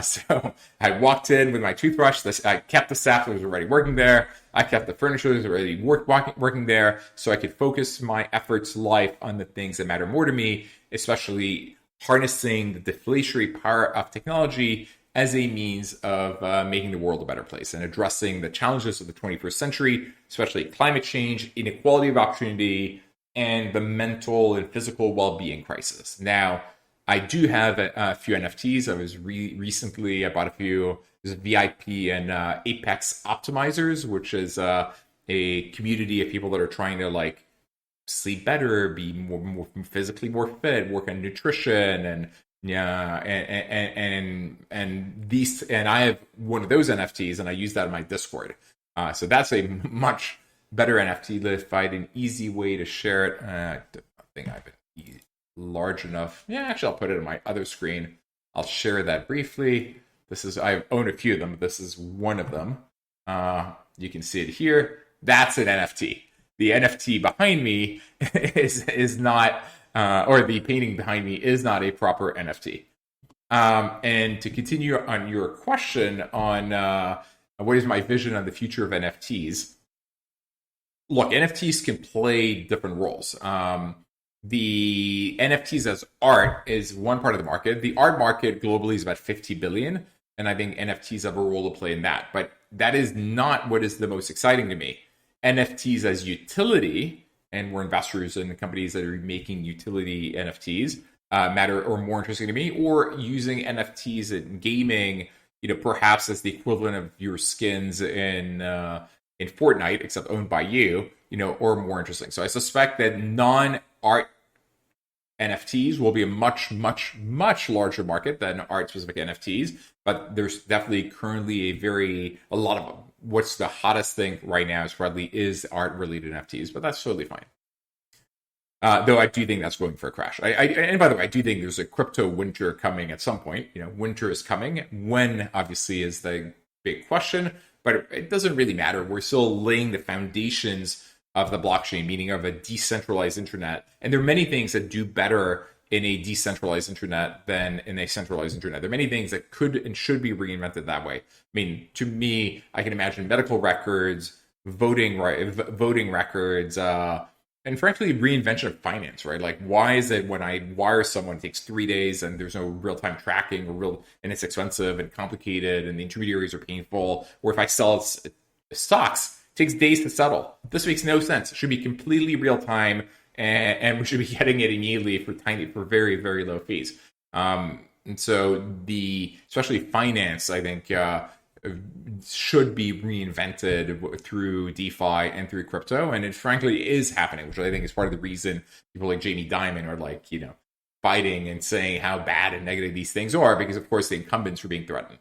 So I walked in with my toothbrush. I kept the staff that was already working there. I kept the furniture that was already working there, so I could focus my efforts life on the things that matter more to me, especially harnessing the deflationary power of technology as a means of making the world a better place and addressing the challenges of the 21st century, especially climate change, inequality of opportunity, and the mental and physical well-being crisis. Now, I do have a few NFTs. I was recently, I bought a few. There's VIP and Apex Optimizers, which is a community of people that are trying to like sleep better, be more physically more fit, work on nutrition, and yeah, and these, and I have one of those NFTs, and I use that in my Discord. So that's a much better NFT. If I had an easy way to share it, I don't think I have it large enough. Yeah, actually, I'll put it on my other screen. I'll share that briefly. I own a few of them. This is one of them. You can see it here. That's an NFT. The NFT behind me is not, or the painting behind me is not a proper NFT. And to continue on your question on what is my vision on the future of NFTs, look, NFTs can play different roles. The NFTs as art is one part of the market. The art market globally is about 50 billion. And I think NFTs have a role to play in that. But that is not what is the most exciting to me. NFTs as utility, and we're investors in the companies that are making utility NFTs, matter or more interesting to me, or using NFTs in gaming, perhaps as the equivalent of your skins in Fortnite, except owned by you, or more interesting. So I suspect that non-art NFTs will be a much, much, much larger market than art-specific NFTs. But there's definitely currently a lot of them. What's the hottest thing right now is art-related NFTs, but that's totally fine. Though I do think that's going for a crash. And by the way, I do think there's a crypto winter coming at some point. Winter is coming. When, obviously, is the big question. But it doesn't really matter. We're still laying the foundations of the blockchain, meaning of a decentralized internet. And there are many things that do better in a decentralized internet than in a centralized internet. There are many things that could and should be reinvented that way. I mean, to me, I can imagine medical records, voting records, and frankly, reinvention of finance, right? Like, why is it when I wire someone, it takes 3 days and there's no real-time tracking and it's expensive and complicated and the intermediaries are painful? Or if I sell stocks, it takes days to settle. This makes no sense. It should be completely real-time, and we should be getting it immediately for very, very low fees. And so especially finance, I think, should be reinvented through DeFi and through crypto. And it frankly is happening, which I think is part of the reason people like Jamie Dimon are like, fighting and saying how bad and negative these things are, because of course the incumbents are being threatened.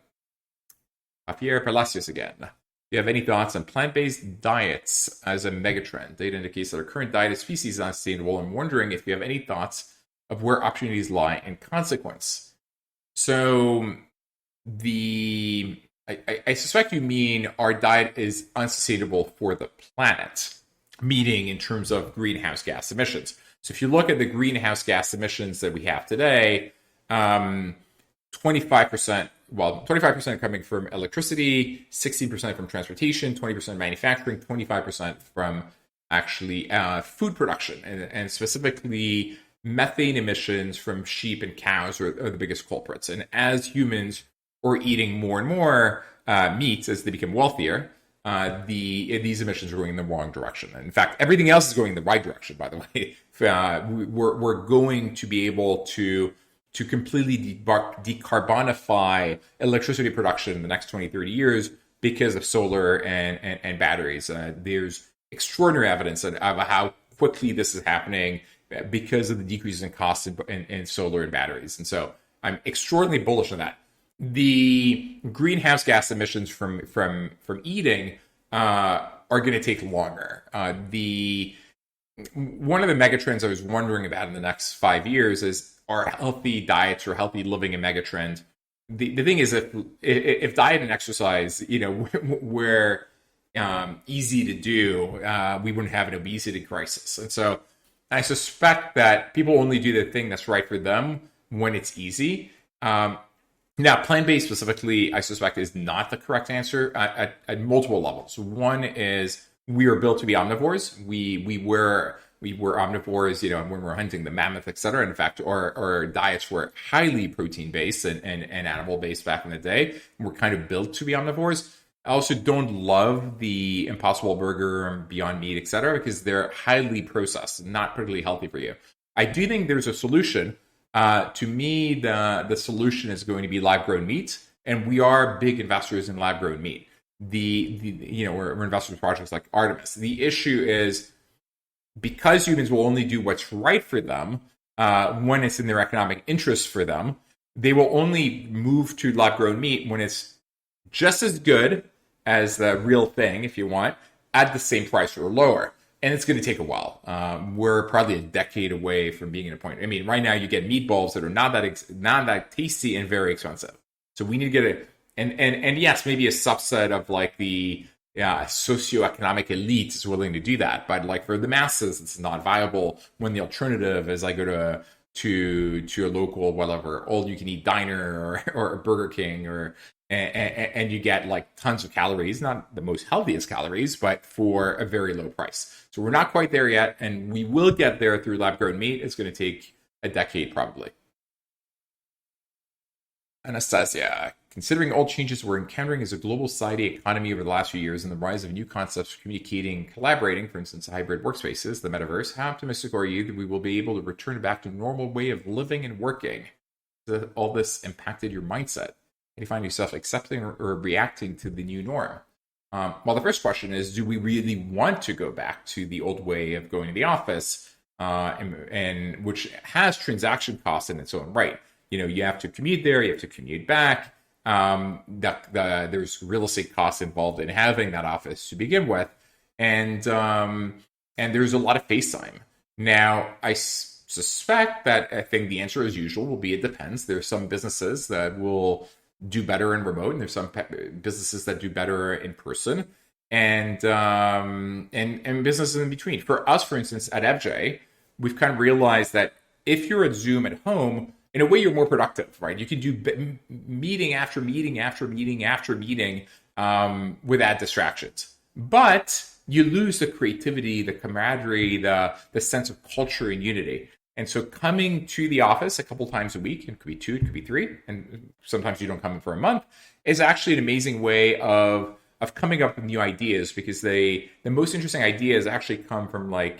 Javier Palacios again. Do you have any thoughts on plant-based diets as a megatrend? Data indicates that our current diet is species unsustainable. I'm wondering if you have any thoughts of where opportunities lie in consequence. So I suspect you mean our diet is unsustainable for the planet, meaning in terms of greenhouse gas emissions. So if you look at the greenhouse gas emissions that we have today, 25% coming from electricity, 16% from transportation, 20% manufacturing, 25% from actually food production, and specifically methane emissions from sheep and cows are the biggest culprits. And as humans are eating more and more meat as they become wealthier, these emissions are going in the wrong direction. And in fact, everything else is going in the right direction, by the way. We're going to be able to completely decarbonify electricity production in the next 20, 30 years because of solar and batteries. There's extraordinary evidence of how quickly this is happening because of the decreases in costs in solar and batteries. And so I'm extraordinarily bullish on that. The greenhouse gas emissions from eating are going to take longer. one of the megatrends I was wondering about in the next 5 years is, are healthy diets or healthy living a megatrend? The thing is, if diet and exercise, were easy to do, we wouldn't have an obesity crisis. And so I suspect that people only do the thing that's right for them when it's easy. Now, plant-based specifically, I suspect, is not the correct answer at multiple levels. One is we are built to be omnivores. We were omnivores, when we were hunting the mammoth, et cetera. In fact, our diets were highly protein-based and animal-based back in the day. We're kind of built to be omnivores. I also don't love the Impossible Burger and Beyond Meat, et cetera, because they're highly processed, not particularly healthy for you. I do think there's a solution. To me, the solution is going to be lab-grown meat, and we are big investors in lab-grown meat. We're investors in projects like Artemis. The issue is, because humans will only do what's right for them when it's in their economic interest for them, they will only move to lab-grown meat when it's just as good as the real thing, if you want, at the same price or lower. And it's going to take a while. We're probably a decade away from being at a point. I mean, right now you get meatballs that are not that tasty and very expensive. So we need to get it. And yes, maybe a subset of like the socioeconomic elite is willing to do that. But like for the masses, it's not viable when the alternative is I go to a local, whatever, all-you-can-eat diner or a Burger King and you get like tons of calories, not the most healthiest calories, but for a very low price. So we're not quite there yet, and we will get there through lab-grown meat. It's going to take a decade probably. Anastasia, considering all changes we're encountering as a global society economy over the last few years and the rise of new concepts for communicating, collaborating, for instance, hybrid workspaces, the metaverse, how optimistic are you that we will be able to return back to a normal way of living and working? Has all this impacted your mindset? You find yourself accepting or reacting to the new norm? Well, the first question is, do we really want to go back to the old way of going to the office, and which has transaction costs in its own right? You have to commute there, you have to commute back. There's real estate costs involved in having that office to begin with, and there's a lot of face time. Now, I suspect that I think the answer, as usual, will be it depends. There's some businesses that will do better in remote, and there's some businesses that do better in person, and businesses in between. For us, for instance, at FJ, we've kind of realized that if you're at Zoom at home, in a way, you're more productive, right? You can do meeting after meeting after meeting after meeting without distractions, but you lose the creativity, the camaraderie, the sense of culture and unity. And so coming to the office a couple times a week, it could be 2, it could be 3, and sometimes you don't come in for a month, is actually an amazing way of coming up with new ideas, because the most interesting ideas actually come from like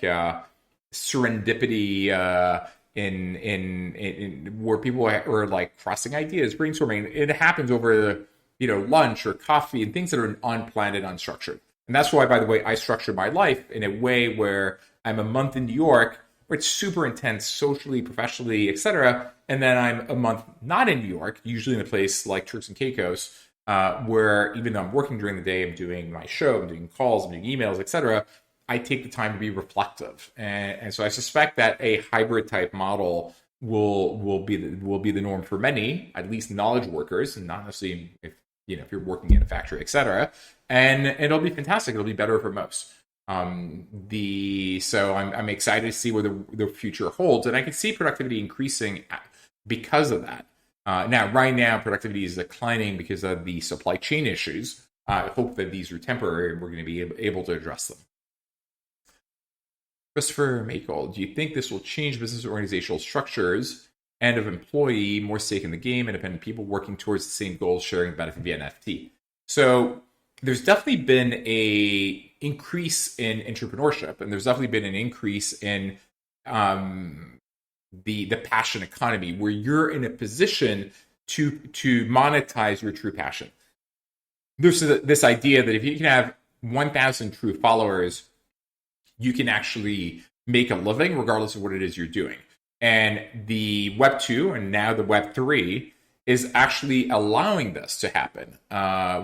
serendipity in where people are like crossing ideas, brainstorming. It happens over lunch or coffee and things that are unplanned and unstructured. And that's why, by the way, I structure my life in a way where I'm a month in New York, where it's super intense socially, professionally, etc. And then I'm a month not in New York, usually in a place like Turks and Caicos, where even though I'm working during the day, I'm doing my show, I'm doing calls, I'm doing emails, etc. I take the time to be reflective. And so I suspect that a hybrid type model will be the norm for many, at least knowledge workers, and not necessarily if you're working in a factory, etc. And it'll be fantastic. It'll be better for most. So I'm excited to see where the future holds, and I can see productivity increasing because of that. Right now, productivity is declining because of the supply chain issues. I hope that these are temporary and we're going to be able to address them. Christopher Makel, do you think this will change business organizational structures and of employee, more stake in the game, independent people working towards the same goals, sharing the benefit via NFT? So there's definitely been a increase in entrepreneurship, and there's definitely been an increase in the passion economy, where you're in a position to monetize your true passion. There's this idea that if you can have 1,000 true followers, you can actually make a living regardless of what it is you're doing. And the Web 2 and now the Web 3 is actually allowing this to happen,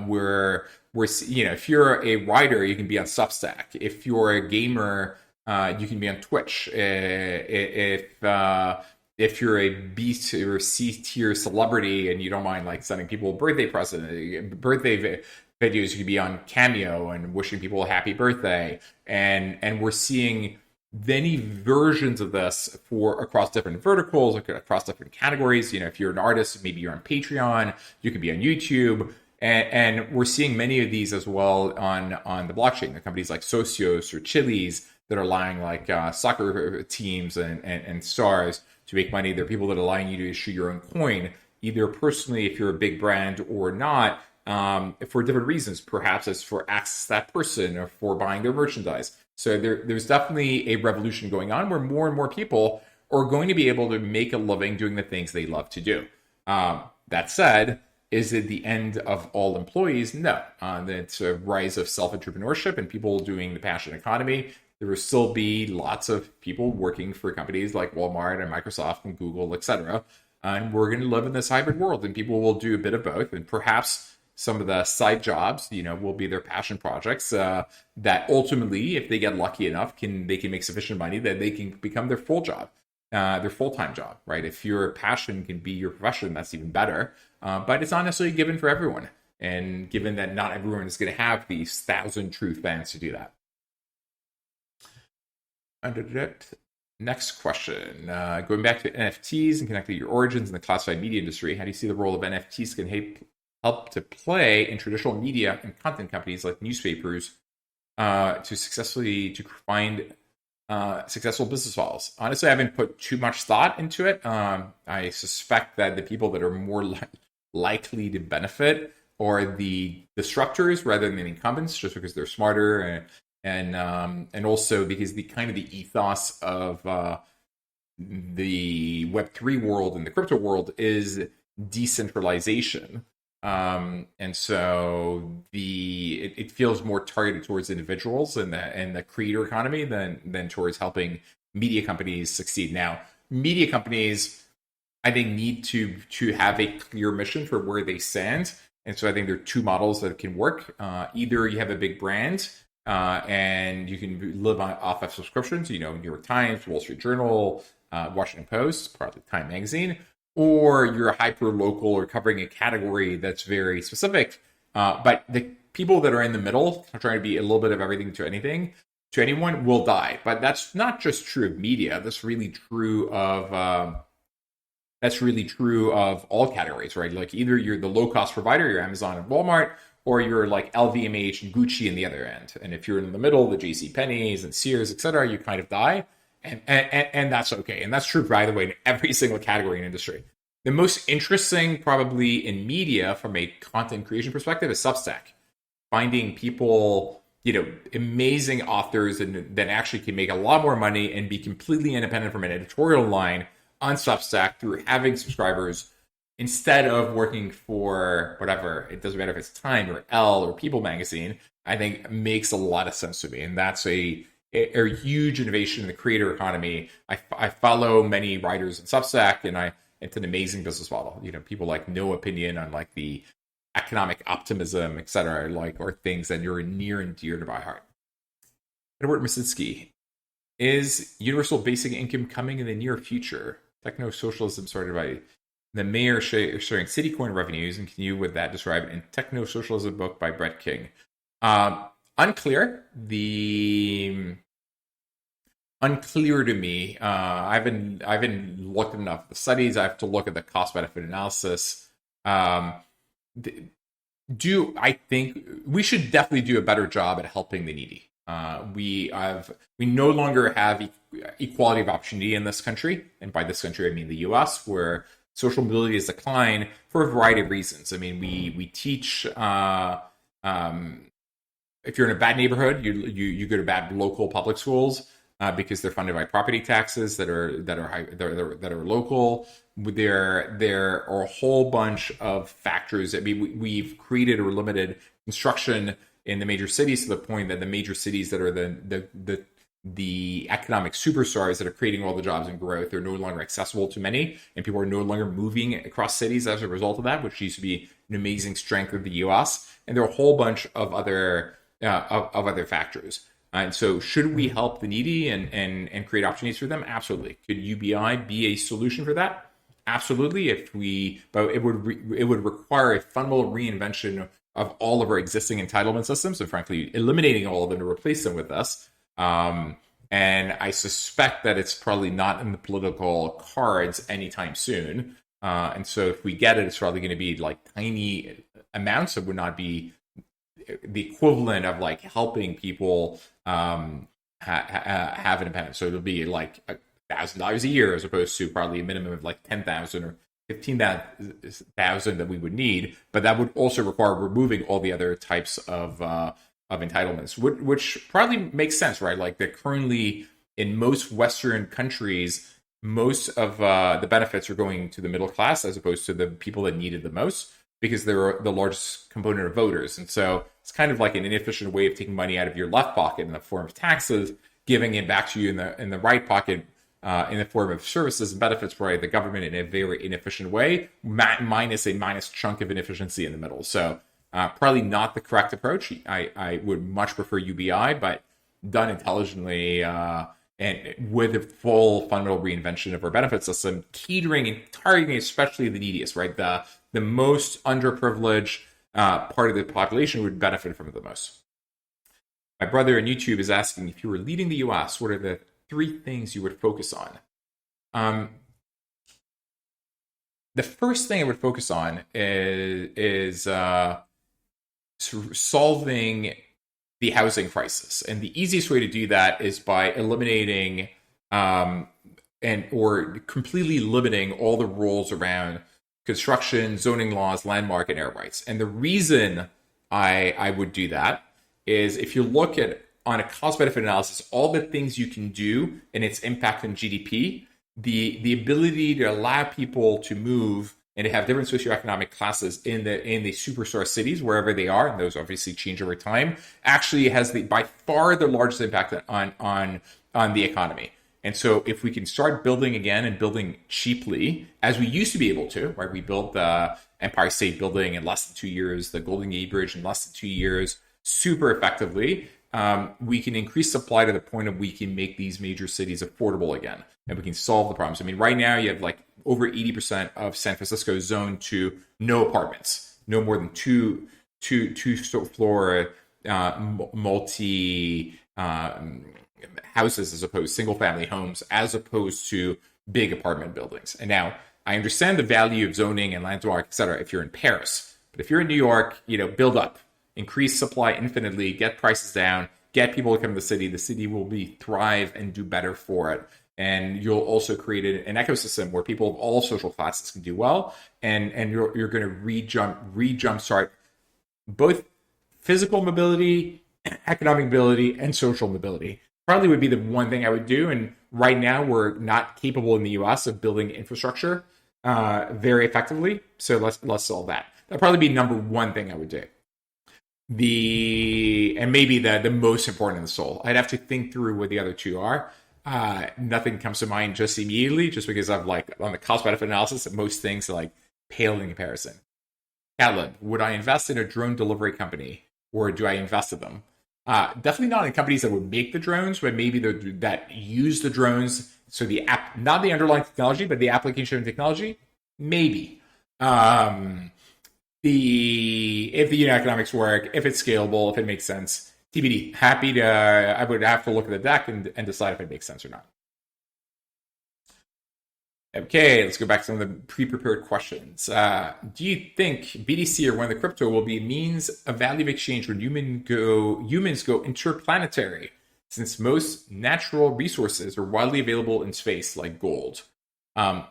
where if you're a writer, you can be on Substack. If you're a gamer, You can be on Twitch. If you're a B or C tier celebrity and you don't mind like sending people birthday videos, you could be on Cameo and wishing people a happy birthday. And we're seeing many versions of this for across different verticals, across different categories. If you're an artist, maybe you're on Patreon, you could be on YouTube. And we're seeing many of these as well on the blockchain. The companies like Socios or Chili's that are allowing like soccer teams and stars to make money. There are people that are allowing you to issue your own coin, either personally if you're a big brand or not, for different reasons. Perhaps it's for access to that person or for buying their merchandise. So there's definitely a revolution going on where more and more people are going to be able to make a living doing the things they love to do. That said, is it the end of all employees? No. It's a rise of self-entrepreneurship and people doing the passion economy. There will still be lots of people working for companies like Walmart and Microsoft and Google, etc. And we're going to live in this hybrid world, and people will do a bit of both. And perhaps some of the side jobs, will be their passion projects that ultimately, if they get lucky enough, they can make sufficient money that they can become their full job, their full-time job, right? If your passion can be your profession, that's even better. But it's not necessarily given for everyone. And given that not everyone is going to have these 1,000 truth bands to do that. Next question. Going back to NFTs and connecting your origins in the classified media industry, how do you see the role of NFTs can help to play in traditional media and content companies like newspapers to find successful business models? Honestly, I haven't put too much thought into it. I suspect that the people that are more likely to benefit are the disruptors rather than the incumbents, just because they're smarter and also because the kind of the ethos of the Web3 world and the crypto world is decentralization. And so it feels more targeted towards individuals and the creator economy than towards helping media companies succeed. Now, media companies, I think, need to have a clear mission for where they stand. And so I think there are two models that can work. Either you have a big brand and you can live off of subscriptions, New York Times, Wall Street Journal, Washington Post, partly Time Magazine, or you're hyper local or covering a category that's very specific. But the people that are in the middle, trying to be a little bit of everything to anything, to anyone, will die. But that's not just true of media. That's really true of all categories, right? Like either you're the low cost provider, you're Amazon and Walmart, or you're like LVMH and Gucci in the other end. And if you're in the middle, the JCPenney's and Sears, etc., you kind of die. And that's okay. And that's true, by the way, in every single category and industry. The most interesting, probably in media from a content creation perspective, is Substack. Finding people, amazing authors that actually can make a lot more money and be completely independent from an editorial line on Substack through having subscribers instead of working for whatever. It doesn't matter if it's Time or Elle or People magazine. I think makes a lot of sense to me. And that's a huge innovation in the creator economy. I follow many writers in Substack, and it's an amazing business model. People like No Opinion on like the economic optimism, et cetera, are things that you're near and dear to my heart. Edward Masinski, is universal basic income coming in the near future? Techno-socialism started by the mayor sharing Citicoin revenues, and can you, with that, describe it in Techno-Socialism book by Brett King? Unclear to me. I haven't looked at enough of the studies. I have to look at the cost-benefit analysis. I think we should definitely do a better job at helping the needy. We no longer have equality of opportunity in this country, and by this country I mean the U.S., where social mobility has declined for a variety of reasons. I mean, we teach if you're in a bad neighborhood, you go to bad local public schools because they're funded by property taxes that are local. There are a whole bunch of factors. I mean, we've created or limited construction in the major cities to the point that the major cities that are the economic superstars that are creating all the jobs and growth are no longer accessible to many, and people are no longer moving across cities as a result of that, which used to be an amazing strength of the U.S. And there are a whole bunch of other factors. And so should we help the needy and create opportunities for them? Absolutely. Could UBI be a solution for that? Absolutely. But it would require a fundamental reinvention of all of our existing entitlement systems, and frankly, eliminating all of them to replace them with us. And I suspect that it's probably not in the political cards anytime soon. And so if we get it, it's probably going to be like tiny amounts. It would not be the equivalent of like helping people have independence. So it'll be like $1,000 a year as opposed to probably a minimum of like 10,000 or 15,000 that we would need. But that would also require removing all the other types of entitlements, which probably makes sense, right? Like that currently in most Western countries, most of the benefits are going to the middle class as opposed to the people that need it the most, because they're the largest component of voters. And so it's kind of like an inefficient way of taking money out of your left pocket in the form of taxes, giving it back to you in the right pocket in the form of services and benefits by the government in a very inefficient way, minus a minus chunk of inefficiency in the middle. So probably not the correct approach. I would much prefer UBI, but done intelligently and with a full fundamental reinvention of our benefit system, catering and targeting especially the neediest, right? The most underprivileged part of the population would benefit from it the most. My brother on YouTube is asking, if you were leading the US, what are the 3 things you would focus on? The first thing I would focus on is solving the housing crisis. And the easiest way to do that is by eliminating or completely limiting all the rules around construction, zoning laws, landmark, and air rights. And the reason I would do that is if you look at on a cost-benefit analysis, all the things you can do and its impact on GDP, the ability to allow people to move and to have different socioeconomic classes in the superstar cities wherever they are, and those obviously change over time, actually has by far the largest impact on the economy. And so if we can start building again and building cheaply, as we used to be able to, right? We built the Empire State Building in less than 2 years, the Golden Gate Bridge in less than 2 years, super effectively. We can increase supply to the point of we can make these major cities affordable again, and we can solve the problems. I mean, right now you have like over 80% of San Francisco zoned to no apartments, no more than two floor multi houses, as opposed to single family homes, as opposed to big apartment buildings. And now I understand the value of zoning and landmark, et cetera, if you're in Paris, but if you're in New York, build up. Increase supply infinitely, get prices down, get people to come to the city will thrive and do better for it. And you'll also create an ecosystem where people of all social classes can do well, and you're going to re-jumpstart both physical mobility, economic mobility, and social mobility. Probably would be the one thing I would do. And right now we're not capable in the US of building infrastructure very effectively. So let's solve that. That'd probably be number one thing I would do. And maybe the most important in the soul. I'd have to think through what the other two are. Nothing comes to mind just immediately, just because I've on the cost benefit analysis, most things are pale in comparison. Caleb, would I invest in a drone delivery company, or do I invest in them? Definitely not in companies that would make the drones, but maybe that use the drones. So the app, not the underlying technology, but the application of technology, maybe. If the unit economics work, if it's scalable, if it makes sense, TBD. I would have to look at the deck and decide if it makes sense or not. Okay, let's go back to some of the pre-prepared questions. Do you think BTC or one of the crypto will be a means of value exchange when humans go interplanetary, since most natural resources are widely available in space, like gold? I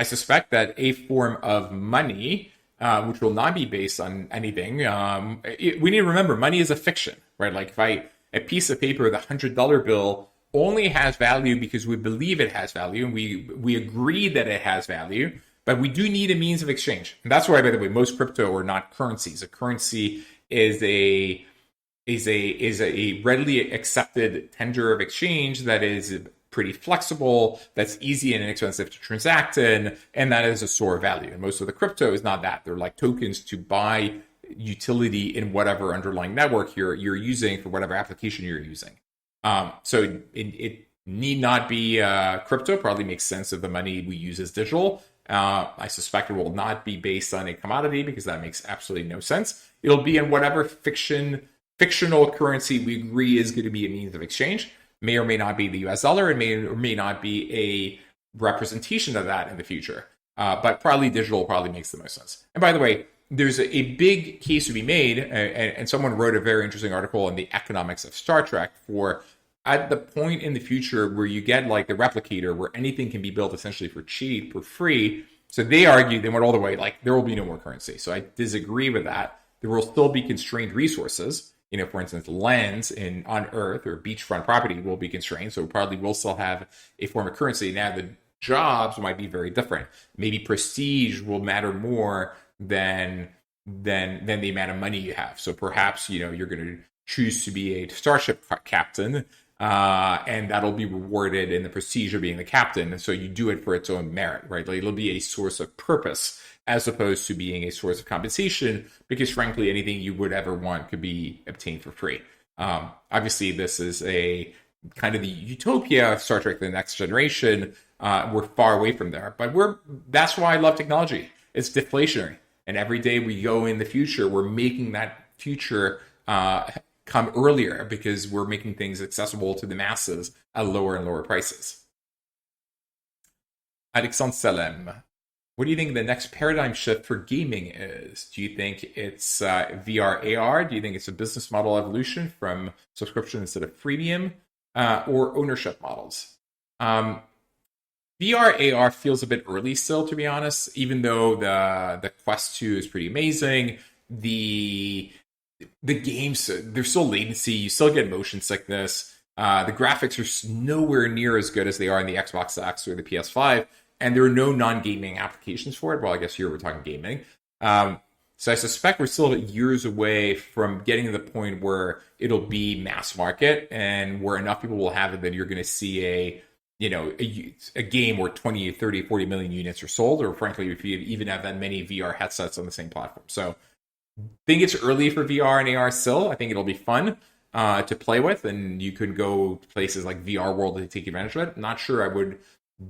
suspect that a form of money, which will not be based on anything, we need to remember money is a fiction, right? Like if a piece of paper, the $100 bill, only has value because we believe it has value, and we agree that it has value, but we do need a means of exchange. And that's why, by the way, most crypto are not currencies. A currency is a readily accepted tender of exchange that is pretty flexible, that's easy and inexpensive to transact in, and that is a store of value. And most of the crypto is not that. They're like tokens to buy utility in whatever underlying network you're using for whatever application you're using. So it need not be crypto. Probably makes sense if the money we use is digital. I suspect it will not be based on a commodity because that makes absolutely no sense. It'll be in whatever fictional currency we agree is going to be a means of exchange. May or may not be the US dollar, and may or may not be a representation of that in the future. But probably digital probably makes the most sense. And by the way, there's a big case to be made, and someone wrote a very interesting article on the economics of Star Trek for at the point in the future where you get like the replicator, where anything can be built essentially for cheap, for free. So they argued, they went all the way, like there will be no more currency. So I disagree with that. There will still be constrained resources. For instance, lands on Earth or beachfront property will be constrained. So probably will still have a form of currency. Now the jobs might be very different. Maybe prestige will matter more than the amount of money you have. So perhaps, you're going to choose to be a starship captain, and that'll be rewarded in the prestige of being the captain. And so you do it for its own merit, right? Like it'll be a source of purpose as opposed to being a source of compensation, because frankly, anything you would ever want could be obtained for free. Obviously, this is a kind of the utopia of Star Trek: The Next Generation. We're far away from there, but that's why I love technology. It's deflationary. And every day we go in the future, we're making that future come earlier because we're making things accessible to the masses at lower and lower prices. Alexandre Salem, what do you think the next paradigm shift for gaming is? Do you think it's VR, AR? Do you think it's a business model evolution from subscription instead of freemium, or ownership models? VR, AR feels a bit early still, to be honest, even though the Quest 2 is pretty amazing. The games, there's still latency. You still get motion sickness. The graphics are nowhere near as good as they are in the Xbox X or the PS5. And there are no non-gaming applications for it. Well, I guess here we're talking gaming. So I suspect we're still years away from getting to the point where it'll be mass market and where enough people will have it that you're going to see a game where 20, 30, 40 million units are sold, or frankly, if you even have that many VR headsets on the same platform. So I think it's early for VR and AR still. I think it'll be fun to play with, and you could go to places like VR World to take advantage of it. Not sure I would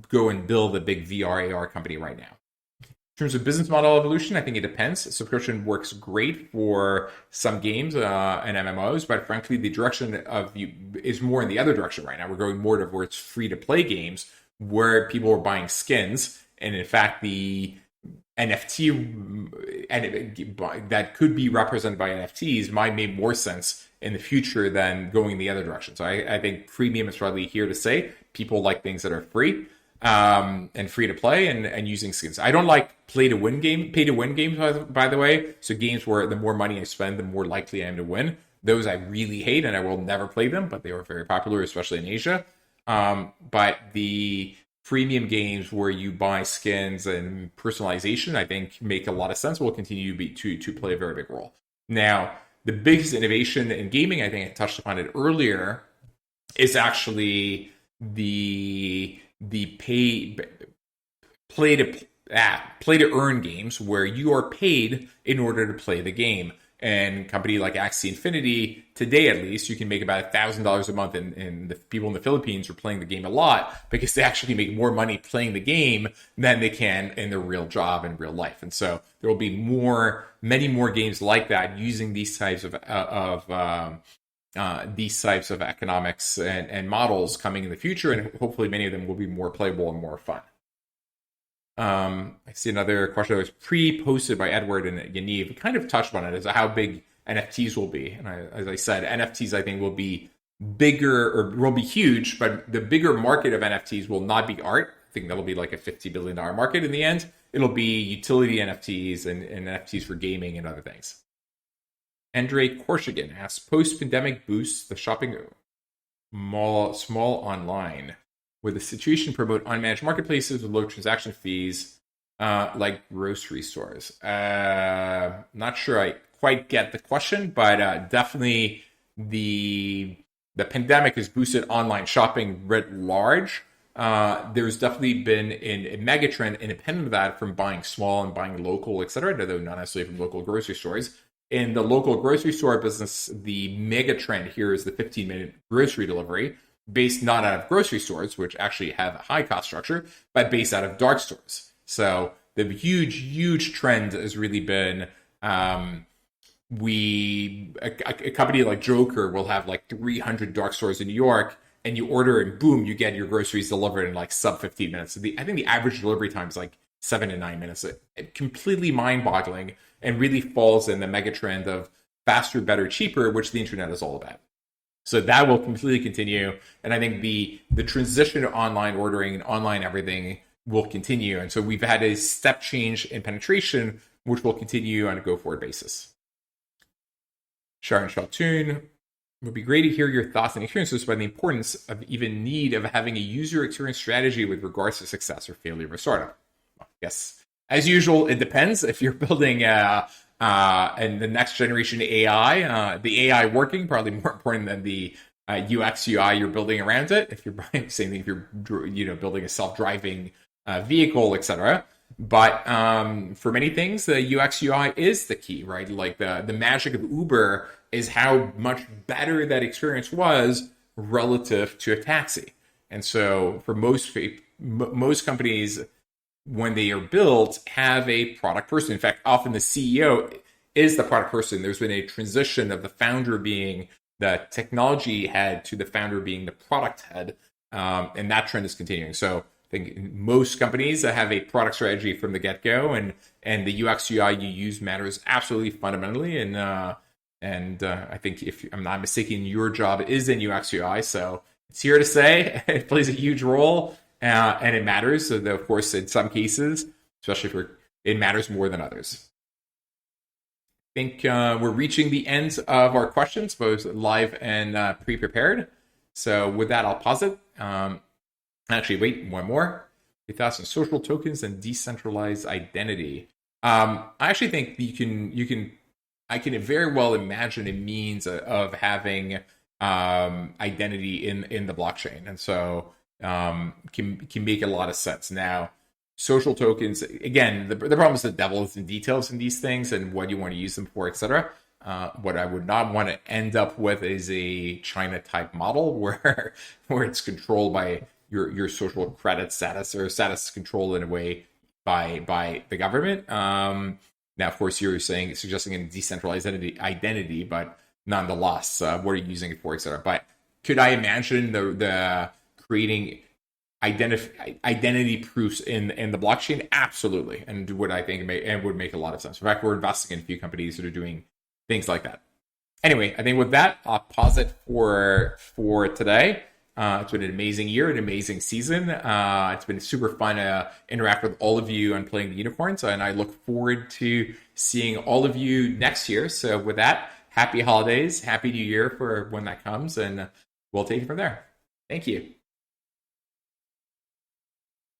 go and build a big VR, AR company right now. In terms of business model evolution, I think it depends. Subscription works great for some games and MMOs, but frankly, the direction is more in the other direction right now. We're going more to where it's free-to-play games, where people are buying skins, and in fact, the NFT that could be represented by NFTs might make more sense in the future than going the other direction. So I think premium is probably here to stay. People like things that are free. And free to play and using skins. I don't like pay to win games, by the way. So games where the more money I spend, the more likely I am to win. Those I really hate, and I will never play them, but they were very popular, especially in Asia. But the freemium games where you buy skins and personalization, I think make a lot of sense. Will continue to play a very big role. Now, the biggest innovation in gaming, I think I touched upon it earlier, is actually the play to earn games where you are paid in order to play the game. And a company like Axie Infinity, today at least, you can make about $1,000 a month, and the people in the Philippines are playing the game a lot because they actually make more money playing the game than they can in their real job in real life. And so there will be many more games like that using these types of economics and models coming in the future, and hopefully many of them will be more playable and more fun. I see another question that was pre-posted by Edward and Yaniv. We kind of touched on it as how big NFTs will be. And as I said, NFTs I think will be bigger or will be huge, but the bigger market of NFTs will not be art. I think that'll be like a $50 billion market in the end. It'll be utility NFTs and NFTs for gaming and other things. Andre Korshigan asks, post-pandemic boosts the shopping mall small online. Would the situation promote unmanaged marketplaces with low transaction fees like grocery stores? Not sure I quite get the question, but definitely the pandemic has boosted online shopping writ large. There's definitely been a megatrend independent of that from buying small and buying local, et cetera, though not necessarily from local grocery stores. In the local grocery store business, the mega trend here is the 15-minute grocery delivery, based not out of grocery stores, which actually have a high cost structure, but based out of dark stores. So the huge trend has really been a company like Joker will have like 300 dark stores in New York, and you order and boom, you get your groceries delivered in like sub 15 minutes. So I think the average delivery time is like 7 to 9 minutes. Completely mind-boggling, and really falls in the mega trend of faster, better, cheaper, which the internet is all about. So that will completely continue. And I think the transition to online ordering and online everything will continue. And so we've had a step change in penetration, which will continue on a go-forward basis. Sharon Shaltoon, it would be great to hear your thoughts and experiences about the importance of even need of having a user experience strategy with regards to success or failure of a startup. Well, yes, as usual, it depends. If you're building and the next generation AI, the AI working, probably more important than the UX UI you're building around it. If you're same thing, if you're building a self-driving vehicle, etc. But for many things, the UX UI is the key, right? Like the magic of Uber is how much better that experience was relative to a taxi. And so for most companies, when they are built, have a product person. In fact, often the CEO is the product person. There's been a transition of the founder being the technology head to the founder being the product head. And that trend is continuing. So I think most companies that have a product strategy from the get-go, and the UX UI you use matters absolutely fundamentally. And I think, if I'm not mistaken, your job is in UX UI. So it's here to say it plays a huge role. And it matters. So, of course, in some cases, especially it matters more than others. I think we're reaching the end of our questions, both live and pre-prepared. So with that, I'll pause it. Actually, wait, one more. Your thoughts on social tokens and decentralized identity. I actually think I can very well imagine a means of having identity in the blockchain. And so can make a lot of sense. Now, social tokens, again, the problem is the devil is in details in these things and what you want to use them for, etc. What I would not want to end up with is a China type model where it's controlled by your social credit status, or status is controlled in a way by the government. Now, of course, you're suggesting a decentralized identity, but nonetheless, what are you using it for, etc. But could I imagine the creating identity proofs in the blockchain? Absolutely. And would make a lot of sense. In fact, we're investing in a few companies that are doing things like that. Anyway, I think with that, I'll pause it for today. It's been an amazing year, an amazing season. It's been super fun to interact with all of you on Playing the Unicorns, and I look forward to seeing all of you next year. So with that, happy holidays, happy new year for when that comes, and we'll take it from there. Thank you.